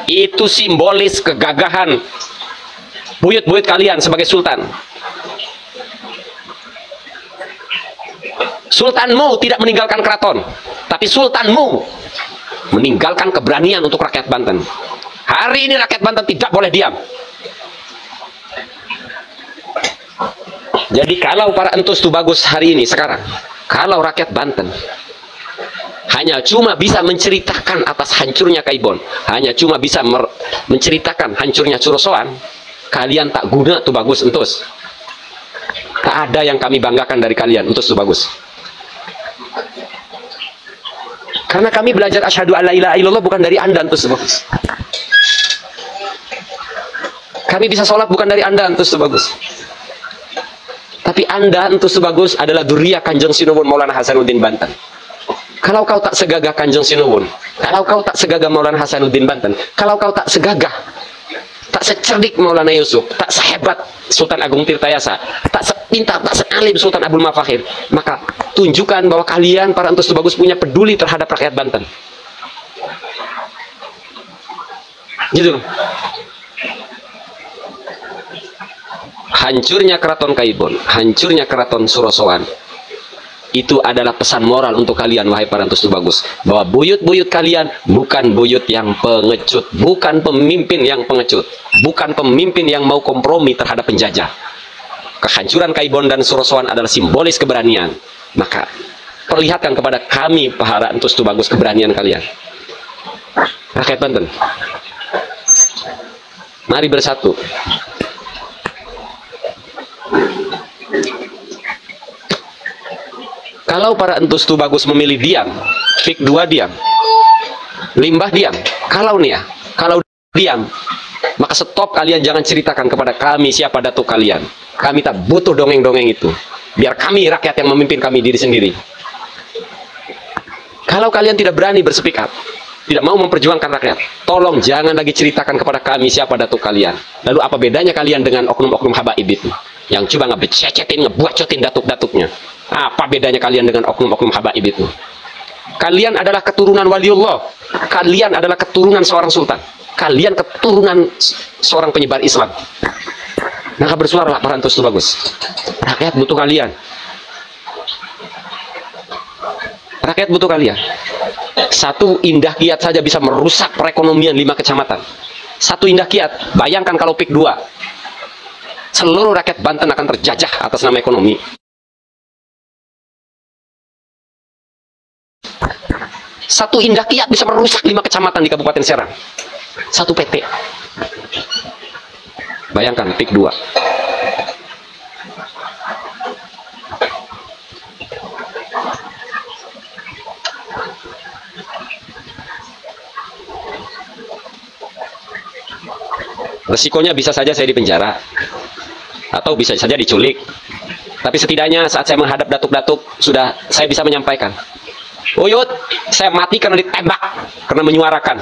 Itu simbolis kegagahan buyut-buyut kalian sebagai sultan. Sultanmu tidak meninggalkan keraton, tapi sultanmu meninggalkan keberanian untuk rakyat Banten. Hari ini rakyat Banten tidak boleh diam. Jadi kalau para entus Tubagus hari ini sekarang, kalau rakyat Banten hanya cuma bisa menceritakan atas hancurnya Kaibon, hanya cuma bisa menceritakan hancurnya Surosoan, kalian tak guna Tubagus entus. Tak ada yang kami banggakan dari kalian entus Tubagus. Karena kami belajar asyhadu alla ilaha illallah bukan dari Anda entus Tubagus. Kami bisa sholat bukan dari Anda entus Tubagus. Tapi Anda entus Tubagus adalah duriyah Kanjeng Sinuwun Maulana Hasanuddin Banten. Kalau kau tak segagah Kanjeng Sinuwun, kalau kau tak segagah Maulana Hasanuddin Banten, kalau kau tak segagah, tak secerdik Maulana Yusuf, tak sehebat Sultan Agung Tirtayasa, tak sepintar, tak sealim Sultan Abdul Mafakhir, maka tunjukkan bahwa kalian para entus Tubagus punya peduli terhadap rakyat Banten. Gitu. Hancurnya keraton Kaibon, hancurnya keraton Surosoan, itu adalah pesan moral untuk kalian wahai para entus Tubagus, bahwa buyut-buyut kalian bukan buyut yang pengecut, bukan pemimpin yang pengecut, bukan pemimpin yang mau kompromi terhadap penjajah. Kehancuran Kaibon dan Surosoan adalah simbolis keberanian. Maka perlihatkan kepada kami para entus Tubagus keberanian kalian. Rakyat Banten, mari bersatu. Kalau para entus Tubagus memilih diam, pik 2 diam, limbah diam. Kalau nih ya, kalau diam, maka stop, kalian jangan ceritakan kepada kami siapa datuk kalian. Kami tak butuh dongeng-dongeng itu. Biar kami rakyat yang memimpin kami diri sendiri. Kalau kalian tidak berani berspeak up, tidak mau memperjuangkan rakyat, tolong jangan lagi ceritakan kepada kami siapa datuk kalian. Lalu apa bedanya kalian dengan oknum-oknum habaib itu yang coba ngebecetin, ngebuacotin datuk-datuknya? Apa bedanya kalian dengan oknum-oknum habaib itu? Kalian adalah keturunan waliullah. Kalian adalah keturunan seorang sultan. Kalian keturunan seorang penyebar Islam. Maka bersuaralah para entus Tubagus. Rakyat butuh kalian. Rakyat butuh kalian. Satu indah kiat saja bisa merusak perekonomian 5 kecamatan. Satu indah kiat, bayangkan kalau pik 2, seluruh rakyat Banten akan terjajah atas nama ekonomi. Satu indah kiat bisa merusak 5 kecamatan di Kabupaten Serang. Satu PT. Bayangkan pik 2. Resikonya bisa saja saya dipenjara, atau bisa saja diculik. Tapi setidaknya saat saya menghadap datuk-datuk, sudah saya bisa menyampaikan Uyut, saya mati karena ditembak, karena menyuarakan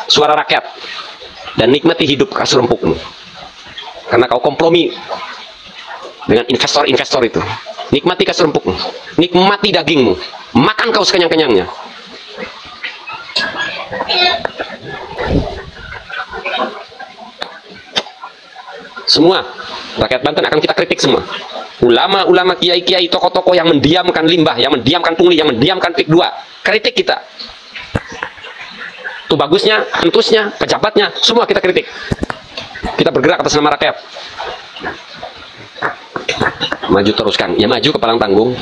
suara rakyat. Dan nikmati hidup kasur empukmu. Karena kau kompromi dengan investor-investor itu. Nikmati kasur empukmu, nikmati dagingmu, makan kau sekenyang-kenyangnya. Semua rakyat Banten akan kita kritik semua. Ulama-ulama, kiai-kiai, tokoh-tokoh yang mendiamkan limbah, yang mendiamkan pungli, yang mendiamkan PIK 2, kritik kita. Itu bagusnya, entusnya, pejabatnya, semua kita kritik. Kita bergerak atas nama rakyat. Maju terus Kang, ya maju ke palang tanggung.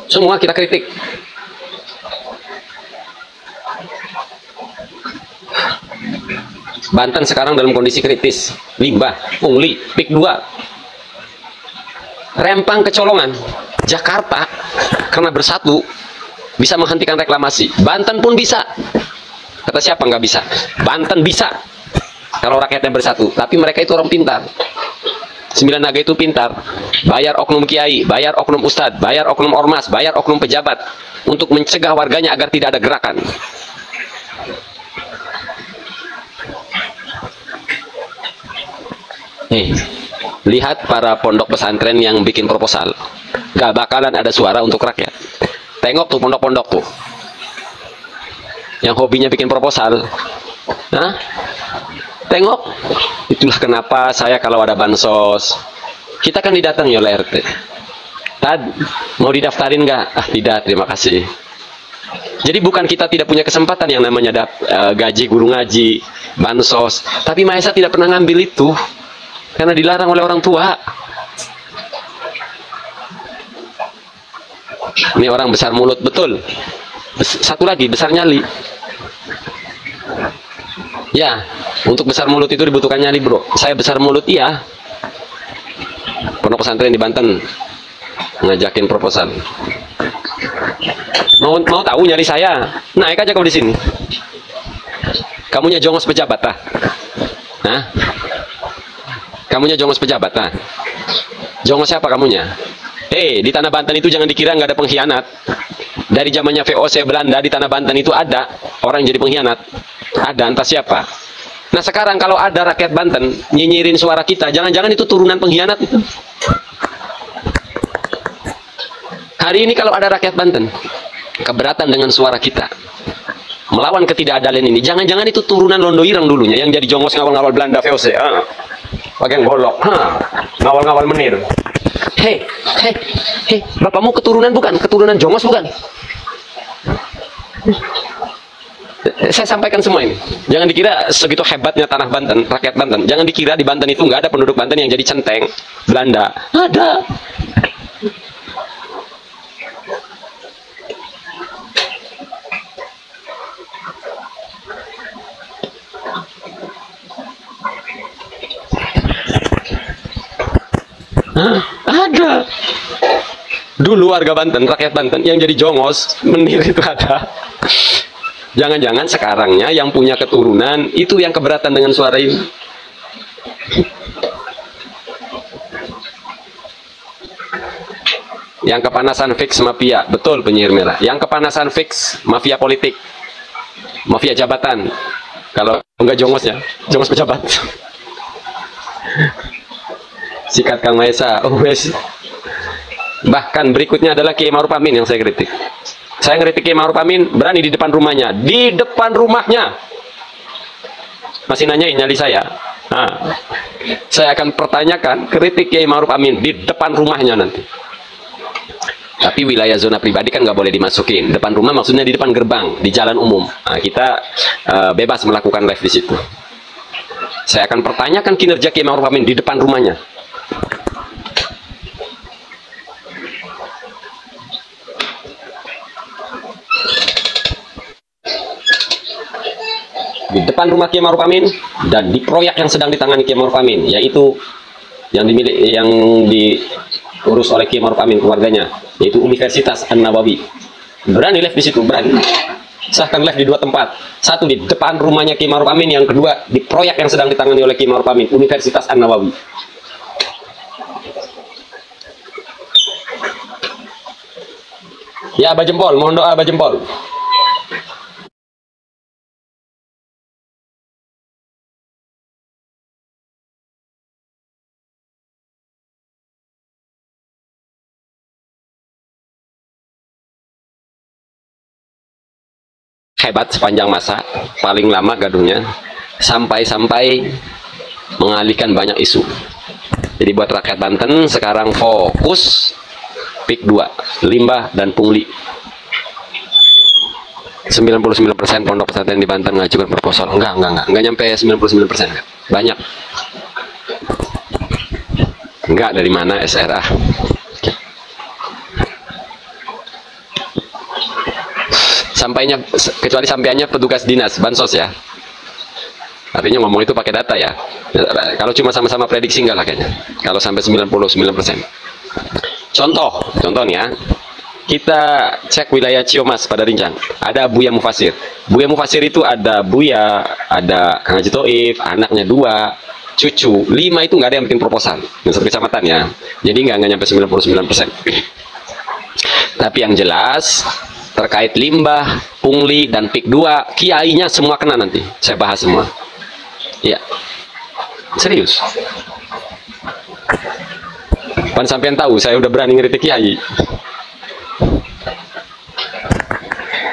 Semua kita kritik. Banten sekarang dalam kondisi kritis, limbah, pungli, PIK 2, Rempang, Kecolongan, Jakarta karena bersatu bisa menghentikan reklamasi. Banten pun bisa. Kata siapa nggak bisa? Banten bisa kalau rakyatnya bersatu. Tapi mereka itu orang pintar. 9 naga itu pintar. Bayar oknum kiai, bayar oknum ustadz, bayar oknum ormas, bayar oknum pejabat untuk mencegah warganya agar tidak ada gerakan. Lihat para pondok pesantren yang bikin proposal, gak bakalan ada suara untuk rakyat. Tengok tuh pondok-pondok tuh yang hobinya bikin proposal. Nah, tengok. Itulah kenapa saya kalau ada bansos, kita kan didatangi oleh RT. Tad, mau didaftarin nggak? Ah, tidak, terima kasih. Jadi bukan kita tidak punya kesempatan yang namanya gaji guru ngaji, bansos, tapi Mahesa tidak pernah ngambil itu karena dilarang oleh orang tua. Ini orang besar mulut, betul. Satu lagi, besar nyali. Ya, untuk besar mulut itu dibutuhkan nyali, bro. Saya besar mulut, iya. Pondok pesantren di Banten ngajakin proposal. Mau tahu nyali saya? Naik aja kau di sini. Kamunya jongos pejabat, ah? Hah? Kamunya jongos pejabat, ah? Jongos siapa kamunya? Di Tanah Banten itu jangan dikira nggak ada pengkhianat. Dari zamannya VOC Belanda di Tanah Banten itu ada orang yang jadi pengkhianat. Ada, entah siapa. Nah sekarang kalau ada rakyat Banten nyinyirin suara kita, jangan-jangan itu turunan pengkhianat itu. Hari ini kalau ada rakyat Banten keberatan dengan suara kita, melawan ketidakadilan ini, jangan-jangan itu turunan Londo Ireng dulunya yang jadi jongos ngawal-ngawal Belanda VOC. Bagian golok, ngawal-ngawal menir. Hei, bapakmu keturunan bukan? Keturunan jongos bukan? Saya sampaikan semua ini. Jangan dikira segitu hebatnya tanah Banten, rakyat Banten. Jangan dikira di Banten itu nggak ada penduduk Banten yang jadi centeng Belanda. Ada. Ada. Dulu warga Banten, rakyat Banten yang jadi jongos menir itu ada. Jangan-jangan sekarangnya yang punya keturunan itu yang keberatan dengan suara ini. Yang kepanasan fix mafia, betul penyihir merah. Yang kepanasan fix mafia politik, mafia jabatan. Kalau enggak jongosnya, jongos pejabat. Sikat Kang Mahesa. Bahkan berikutnya adalah Kiai Ma'ruf Amin yang saya kritik. Saya ngeritik Kiai Ma'ruf Amin berani di depan rumahnya, di depan rumahnya masih nanyain nyali saya. Saya akan pertanyakan kritik Kiai Ma'ruf Amin di depan rumahnya nanti. Tapi wilayah zona pribadi kan nggak boleh dimasukin. Depan rumah maksudnya di depan gerbang, di jalan umum. Kita bebas melakukan live di situ. Saya akan pertanyakan kinerja Kiai Ma'ruf Amin di depan rumahnya. Di depan rumah Kiai Ma'ruf Amin dan di proyek yang sedang ditangani Kiai Ma'ruf Amin, yaitu yang diurus oleh Kiai Ma'ruf Amin keluarganya, yaitu Universitas An-Nawawi. Berani live di situ, berani. Sahkan live di 2 tempat. Satu di depan rumahnya Kiai Ma'ruf Amin, yang kedua di proyek yang sedang ditangani oleh Kiai Ma'ruf Amin, Universitas An-Nawawi. Ya, Aba Jempol, mohon doa Aba Jempol. Hebat sepanjang masa, paling lama gaduhnya, sampai-sampai mengalihkan banyak isu. Jadi buat rakyat Banten sekarang fokus PIK 2, limbah dan pungli. 99% pondok pesantren di Banten mengajukan proposal. Enggak nyampe 99%. Banyak. Enggak, dari mana SRA? Sampainya, kecuali sampaiannya petugas dinas bansos ya. Artinya ngomong itu pakai data ya. Kalau cuma sama-sama prediksi enggak lah kayaknya. Kalau sampai 99%. Contoh nih ya. Kita cek wilayah Ciomas pada Rincang. Ada Buya Mufasir. Buya Mufasir itu ada Buya, ada Kang Haji Toib, anaknya 2, cucu 5 itu nggak ada yang bikin proposal. Seperti kecamatan ya. Jadi nggak nyampe 99%. Tapi yang jelas terkait limbah, pungli, dan PIK 2, kiainya semua kena nanti. Saya bahas semua. Iya. Serius. Pan sampean tahu, saya udah berani ngeritik kiai.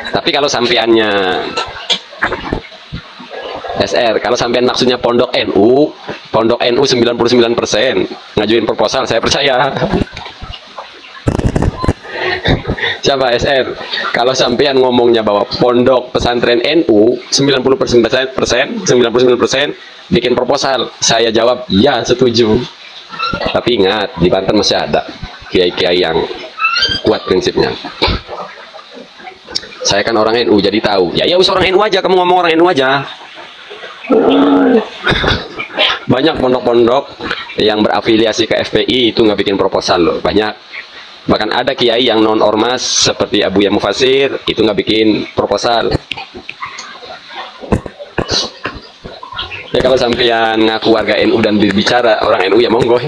Tapi kalau sampeannya SR, kalau sampean maksudnya pondok NU 99% ngajuin proposal, saya percaya. Siapa SR? Kalau sampean ngomongnya bahwa pondok pesantren NU 99% bikin proposal, saya jawab ya, setuju. Tapi ingat, di Banten masih ada kiai-kiai yang kuat prinsipnya. Saya kan orang NU jadi tahu. Ya orang NU aja, kamu ngomong orang NU aja. Banyak pondok-pondok yang berafiliasi ke FPI itu nggak bikin proposal loh, banyak. Bahkan ada kiai yang non ormas seperti Abu Buya Mufasir itu nggak bikin proposal. Ya kalau sampean ngaku warga NU dan berbicara orang NU ya monggo.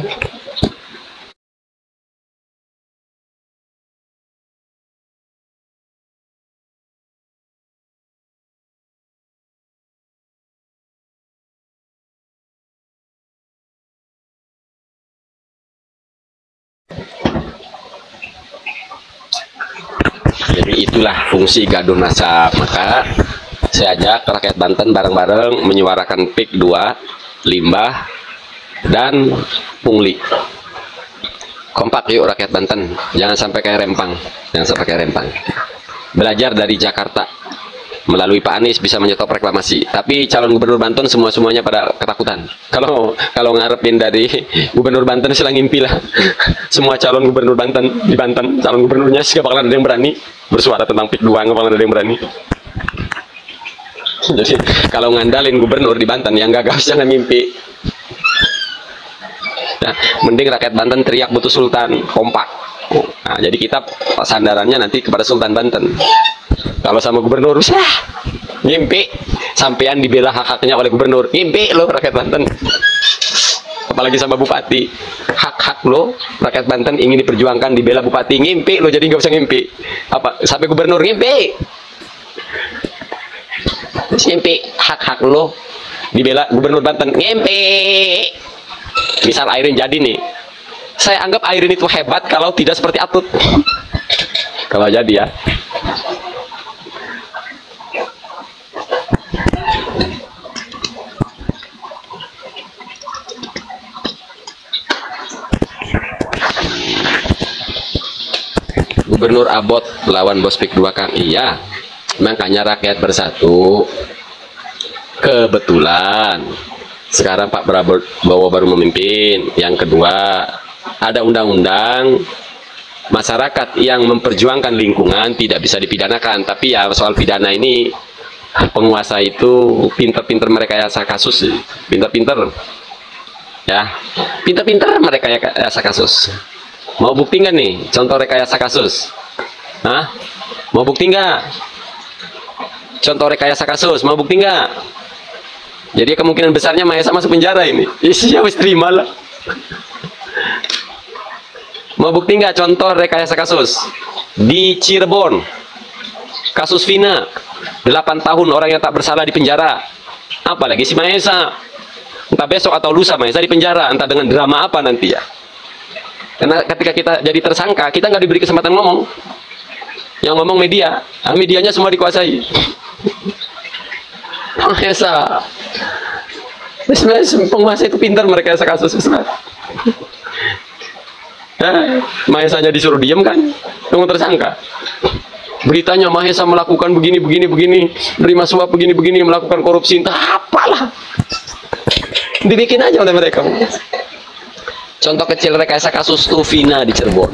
Jadi itulah fungsi gaduh nasab. Maka saya ajak rakyat Banten bareng-bareng menyuarakan PIK 2, limbah, dan pungli. Kompak yuk rakyat Banten, jangan sampai kayak Rempang, jangan sampai kayak Rempang. Belajar dari Jakarta, melalui Pak Anies bisa menyetop reklamasi. Tapi calon gubernur Banten semuanya pada ketakutan. Kalau ngarepin dari gubernur Banten silang ngimpi lah. Semua calon gubernur Banten di Banten, calon gubernurnya sih gak bakalan ada yang berani bersuara tentang PIK 2, gak bakalan ada yang berani. Jadi kalau ngandalin gubernur di Banten yang gagal jangan mimpi. Nah, mending rakyat Banten teriak butuh Sultan, kompak. Nah, jadi kita sandarannya nanti kepada Sultan Banten. Kalau sama gubernur, ngimpi. Sampean dibela hak-haknya oleh gubernur, ngimpi lo rakyat Banten. Apalagi sama bupati, hak-hak lo rakyat Banten ingin diperjuangkan, dibela bupati, ngimpi lo. Jadi nggak usah ngimpi. Apa sampai gubernur ngimpi? Ngimpi hak-hak lo dibela gubernur Banten, ngimpi. Misal Airin jadi nih, saya anggap Airin itu hebat kalau tidak seperti Atut. Kalau jadi ya. Gubernur Abot lawan bos PIK 2 Kang. Iya, makanya rakyat bersatu. Kebetulan sekarang Pak Prabowo baru memimpin. Yang kedua, ada undang-undang masyarakat yang memperjuangkan lingkungan tidak bisa dipidanakan. Tapi ya soal pidana ini, penguasa itu pinter-pinter merekayasa kasus. Pinter-pinter ya, pinter-pinter merekayasa kasus. Mau bukti nggak nih contoh rekayasa kasus? Hah? Mau bukti nggak? Contoh rekayasa kasus, mau bukti nggak? Jadi kemungkinan besarnya Mahesa masuk penjara ini. Iya, wis terima lah. Mau bukti nggak contoh rekayasa kasus di Cirebon? Kasus Vina, 8 tahun orang yang tak bersalah di penjara. Apalagi si Mahesa. Entah besok atau lusa Mahesa di penjara, entah dengan drama apa nanti ya. Karena ketika kita jadi tersangka, kita nggak diberi kesempatan ngomong. Yang ngomong media, medianya semua dikuasai. Mahesa. Sebenarnya penguasa itu pintar merekayasa kasus. Mahesanya disuruh diam kan, tunggu tersangka. Beritanya Mahesa melakukan begini, nerima suap begini, melakukan korupsi, entah apalah. Dibikin aja oleh mereka. Contoh kecil rekayasa kasus tuh Vina di Cirebon.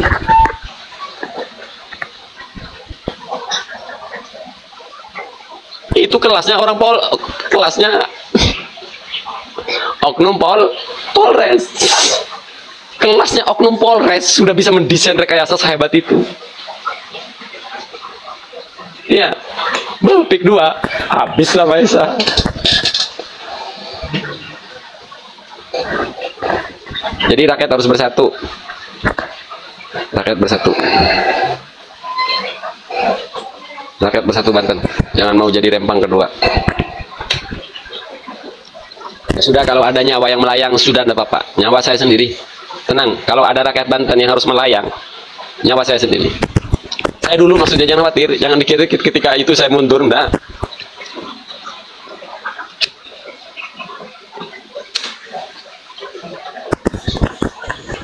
Itu kelasnya orang kelasnya oknum Polres. Kelasnya oknum Polres sudah bisa mendesain rekayasa sehebat itu. Ya, pik 2, habislah Mahesa. Jadi rakyat harus bersatu. Rakyat bersatu. Rakyat bersatu Banten. Jangan mau jadi Rempang kedua. Ya sudah, kalau ada nyawa yang melayang sudah ada Bapak. Nyawa saya sendiri. Tenang, kalau ada rakyat Banten yang harus melayang, nyawa saya sendiri. Saya dulu maksudnya jangan khawatir, jangan dikira ketika itu saya mundur, enggak.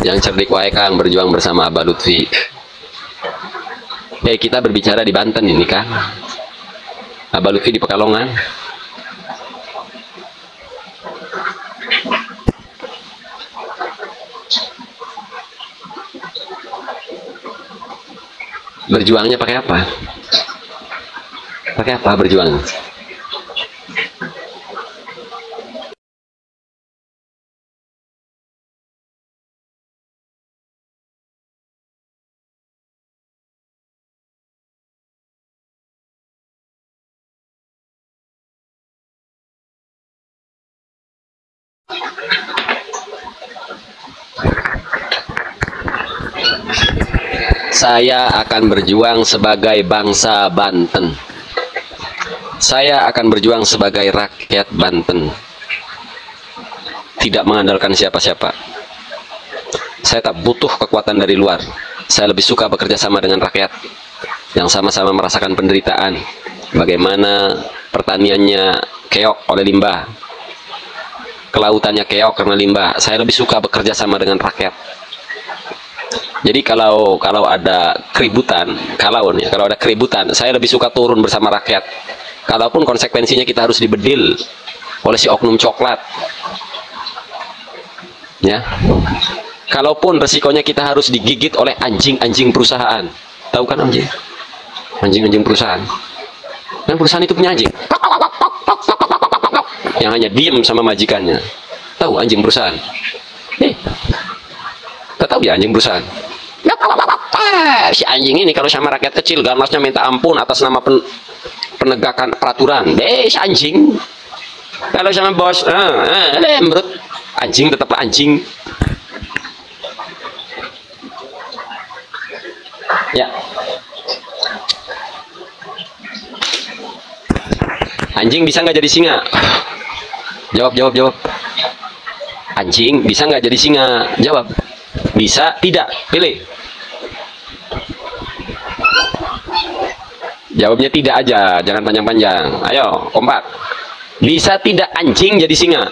Yang cerdik wae Kang, berjuang bersama Abah Lutfi. Kita berbicara di Banten ini kan. Abah Lutfi di Pekalongan. Berjuangnya pakai apa? Pakai apa berjuang? Saya akan berjuang sebagai bangsa Banten. Saya akan berjuang sebagai rakyat Banten. Tidak mengandalkan siapa-siapa. Saya tak butuh kekuatan dari luar. Saya lebih suka bekerja sama dengan rakyat yang sama-sama merasakan penderitaan. Bagaimana pertaniannya keok oleh limbah, kelautannya keok karena limbah. Saya lebih suka bekerja sama dengan rakyat. Jadi kalau ada keributan, kalau ada keributan, saya lebih suka turun bersama rakyat. Kalaupun konsekuensinya kita harus dibedil oleh si oknum coklat, ya. Kalaupun resikonya kita harus digigit oleh anjing-anjing perusahaan, tahu kan anjing perusahaan. Dan perusahaan itu punya anjing yang hanya diem sama majikannya. Tahu anjing perusahaan? Tahu ya anjing perusahaan? Si anjing ini kalau sama rakyat kecil ganasnya minta ampun atas nama penegakan peraturan. Si anjing. Kalau sama bos, menurut anjing tetaplah anjing. Ya. Anjing bisa nggak jadi singa? Jawab. Anjing bisa nggak jadi singa? Jawab. Bisa, tidak, pilih. Jawabnya tidak aja, jangan panjang-panjang. Ayo, kompak. Bisa tidak anjing jadi singa?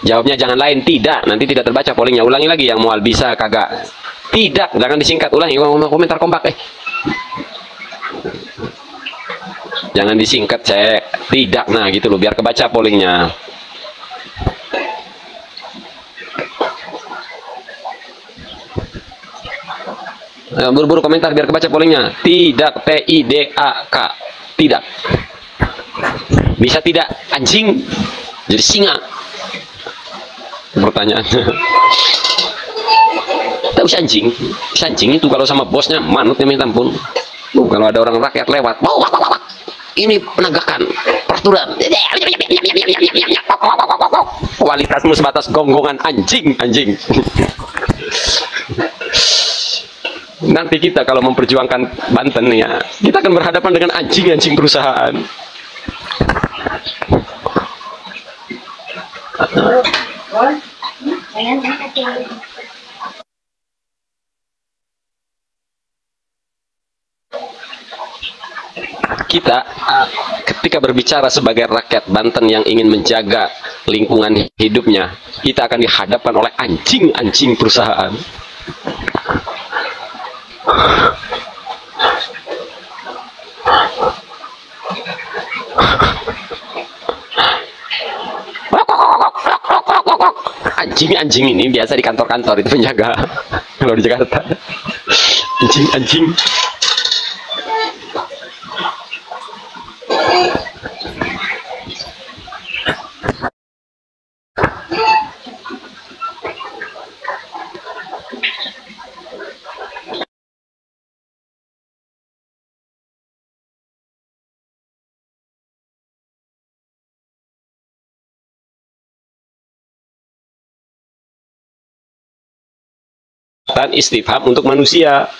Jawabnya jangan lain, tidak. Nanti tidak terbaca pollingnya. Ulangi lagi yang mual, bisa kagak. Tidak, jangan disingkat. Ulangi, komentar kompak. Jangan disingkat, cek. Tidak, nah gitu loh, biar kebaca pollingnya. Buru-buru komentar biar kebaca pollingnya. Tidak, TIDAK. Tidak. Bisa tidak anjing jadi singa? Pertanyaannya. Tahu si anjing? Si anjing itu kalau sama bosnya manutnya minta ampun. Kalau ada orang rakyat lewat, ini penegakan peraturan. Kualitasmu sebatas gonggongan anjing. Nanti kita kalau memperjuangkan Banten ya, kita akan berhadapan dengan anjing-anjing perusahaan. Kita ketika berbicara sebagai rakyat Banten yang ingin menjaga lingkungan hidupnya, kita akan dihadapkan oleh anjing-anjing perusahaan. Anjing-anjing ini biasa di kantor-kantor itu penjaga. Kalau di Jakarta, anjing-anjing. Dan istifham untuk manusia.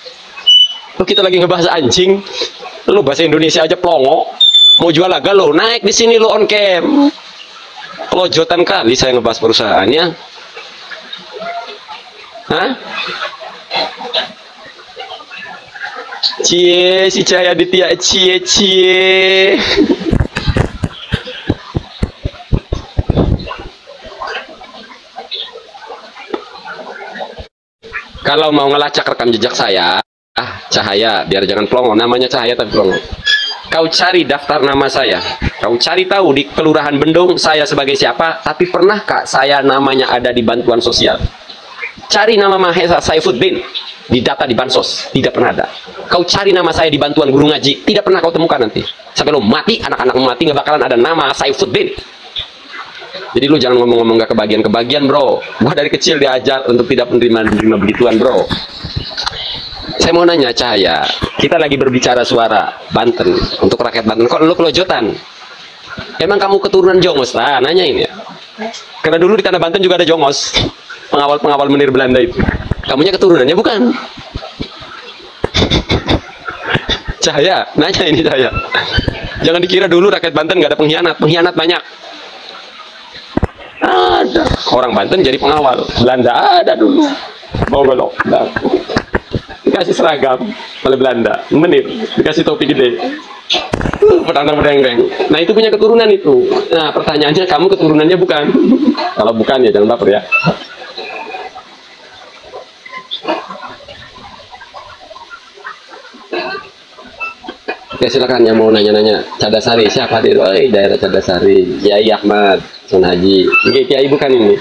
Lu kita lagi ngebahas anjing, lu bahasa Indonesia aja plongo. Mau jual laga lo naik di sini lo on cam. Pelojotan kali saya ngebahas perusahaannya. Hah? Cie si Cahaya Aditya, cie. Kalau mau ngelacak rekam jejak saya, Cahaya, biar jangan plongo, namanya Cahaya tapi plongo. Kau cari daftar nama saya, kau cari tahu di Kelurahan Bendung saya sebagai siapa, tapi pernahkah saya namanya ada di bantuan sosial? Cari nama Mahesa Saifuddin di data di Bansos, tidak pernah ada. Kau cari nama saya di bantuan guru ngaji, tidak pernah kau temukan nanti. Sampai lo mati, anak-anak mati, nggak bakalan ada nama Saifuddin. Jadi lu jangan ngomong-ngomong gak kebagian-kebagian, bro. Gua dari kecil diajar untuk tidak menerima begituan, bro. Saya mau nanya Cahaya, kita lagi berbicara suara Banten untuk rakyat Banten. Kok lu kelojotan? Emang kamu keturunan Jongos? Nanya ini ya. Karena dulu di tanah Banten juga ada Jongos, pengawal-pengawal menir Belanda itu. Kamunya keturunannya bukan? Cahaya, nanya ini Cahaya. Jangan dikira dulu rakyat Banten gak ada pengkhianat. Pengkhianat banyak. Ada orang Banten jadi pengawal Belanda, ada dulu mau belok dikasih seragam oleh Belanda, menit dikasih topi gede, petantang berdeng-deng. Nah itu punya keturunan itu. Nah pertanyaannya, kamu keturunannya bukan? Kalau bukan ya jangan baper ya. Oke silakan yang mau nanya-nanya. Cadasari siapa dia? Oh daerah Cadasari, Kiai Ahmad Sun Haji. Ini Kiai bukan ini?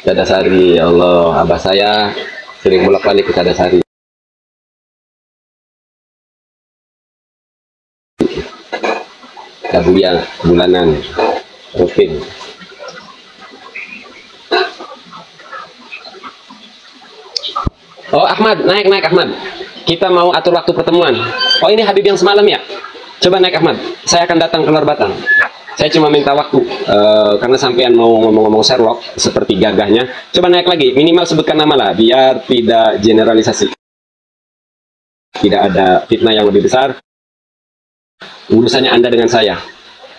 Cadasari, ya Allah, abah saya sering bolak-balik ke Cadasari. Kabuya bulanan, rutin. Oh Ahmad, naik Ahmad. Kita mau atur waktu pertemuan. Oh ini Habib yang semalam ya? Coba naik Ahmad. Saya akan datang ke Luar Batang. Saya cuma minta waktu karena sampean mau ngomong-ngomong Sherlock seperti gagahnya. Coba naik lagi, minimal sebutkan nama lah, biar tidak generalisasi. Tidak ada fitnah yang lebih besar. Urusannya Anda dengan saya.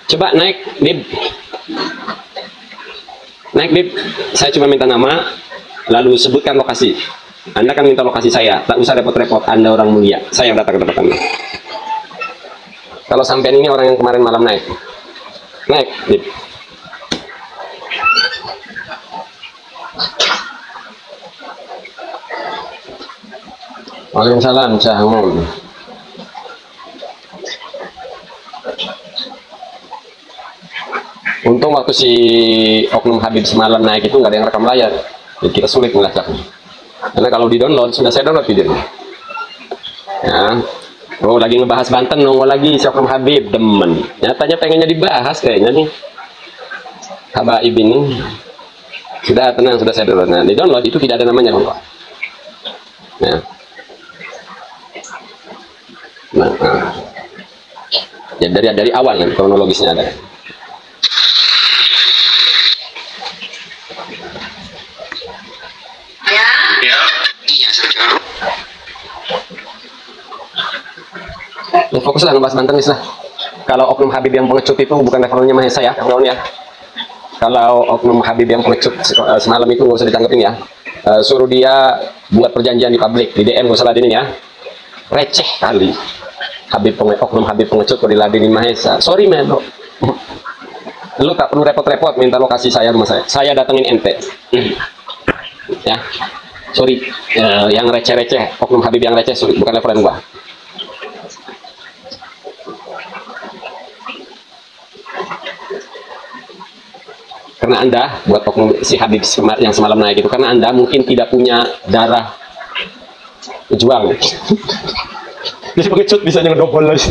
Coba naik, Bib. Naik, Bib. Saya cuma minta nama, lalu sebutkan lokasi. Anda kan minta lokasi saya, tak usah repot-repot. Anda orang mulia, saya yang datang ke tempat Anda. Kalau sampean ini orang yang kemarin malam naik, Bib. Waalaikumsalam, Cah Umum. Untung waktu si oknum Habib semalam naik itu nggak ada yang rekam layar, jadi kita sulit melacaknya. Karena kalau di download, sudah saya download videonya. Ya. Oh lagi ngebahas Banten, nunggu lagi si oknum Habib, demen. Nyatanya pengennya dibahas kayaknya nih. Habaib ini. Sudah tenang, sudah saya download. Nah di download itu tidak ada namanya, Bapak. Ya. Nah. Ya dari awal kan kronologisnya ada. Iya, saya Fokuslah ngebahas Banten Miss lah. Kalau oknum Habib yang pengecut itu bukan levelnya Mahesa ya, kawan ya. Kalau oknum Habib yang pengecut semalam itu nggak usah ditanggepin ya. Suruh dia buat perjanjian di publik, di DM gak usah ladenin ya. Receh kali. Oknum Habib pengecut kok diladenin Mahesa. Sorry man, bro. Lu tak perlu repot-repot minta lokasi saya, rumah saya. Saya datengin ente. Ya. Sorry, yang receh-receh, oknum Habib yang receh, sorry, bukan levelan gua. Karena Anda, buat oknum si Habib yang semalam naik itu, karena Anda mungkin tidak punya darah pejuang. Jadi pengecut bisa ngedobol lagi.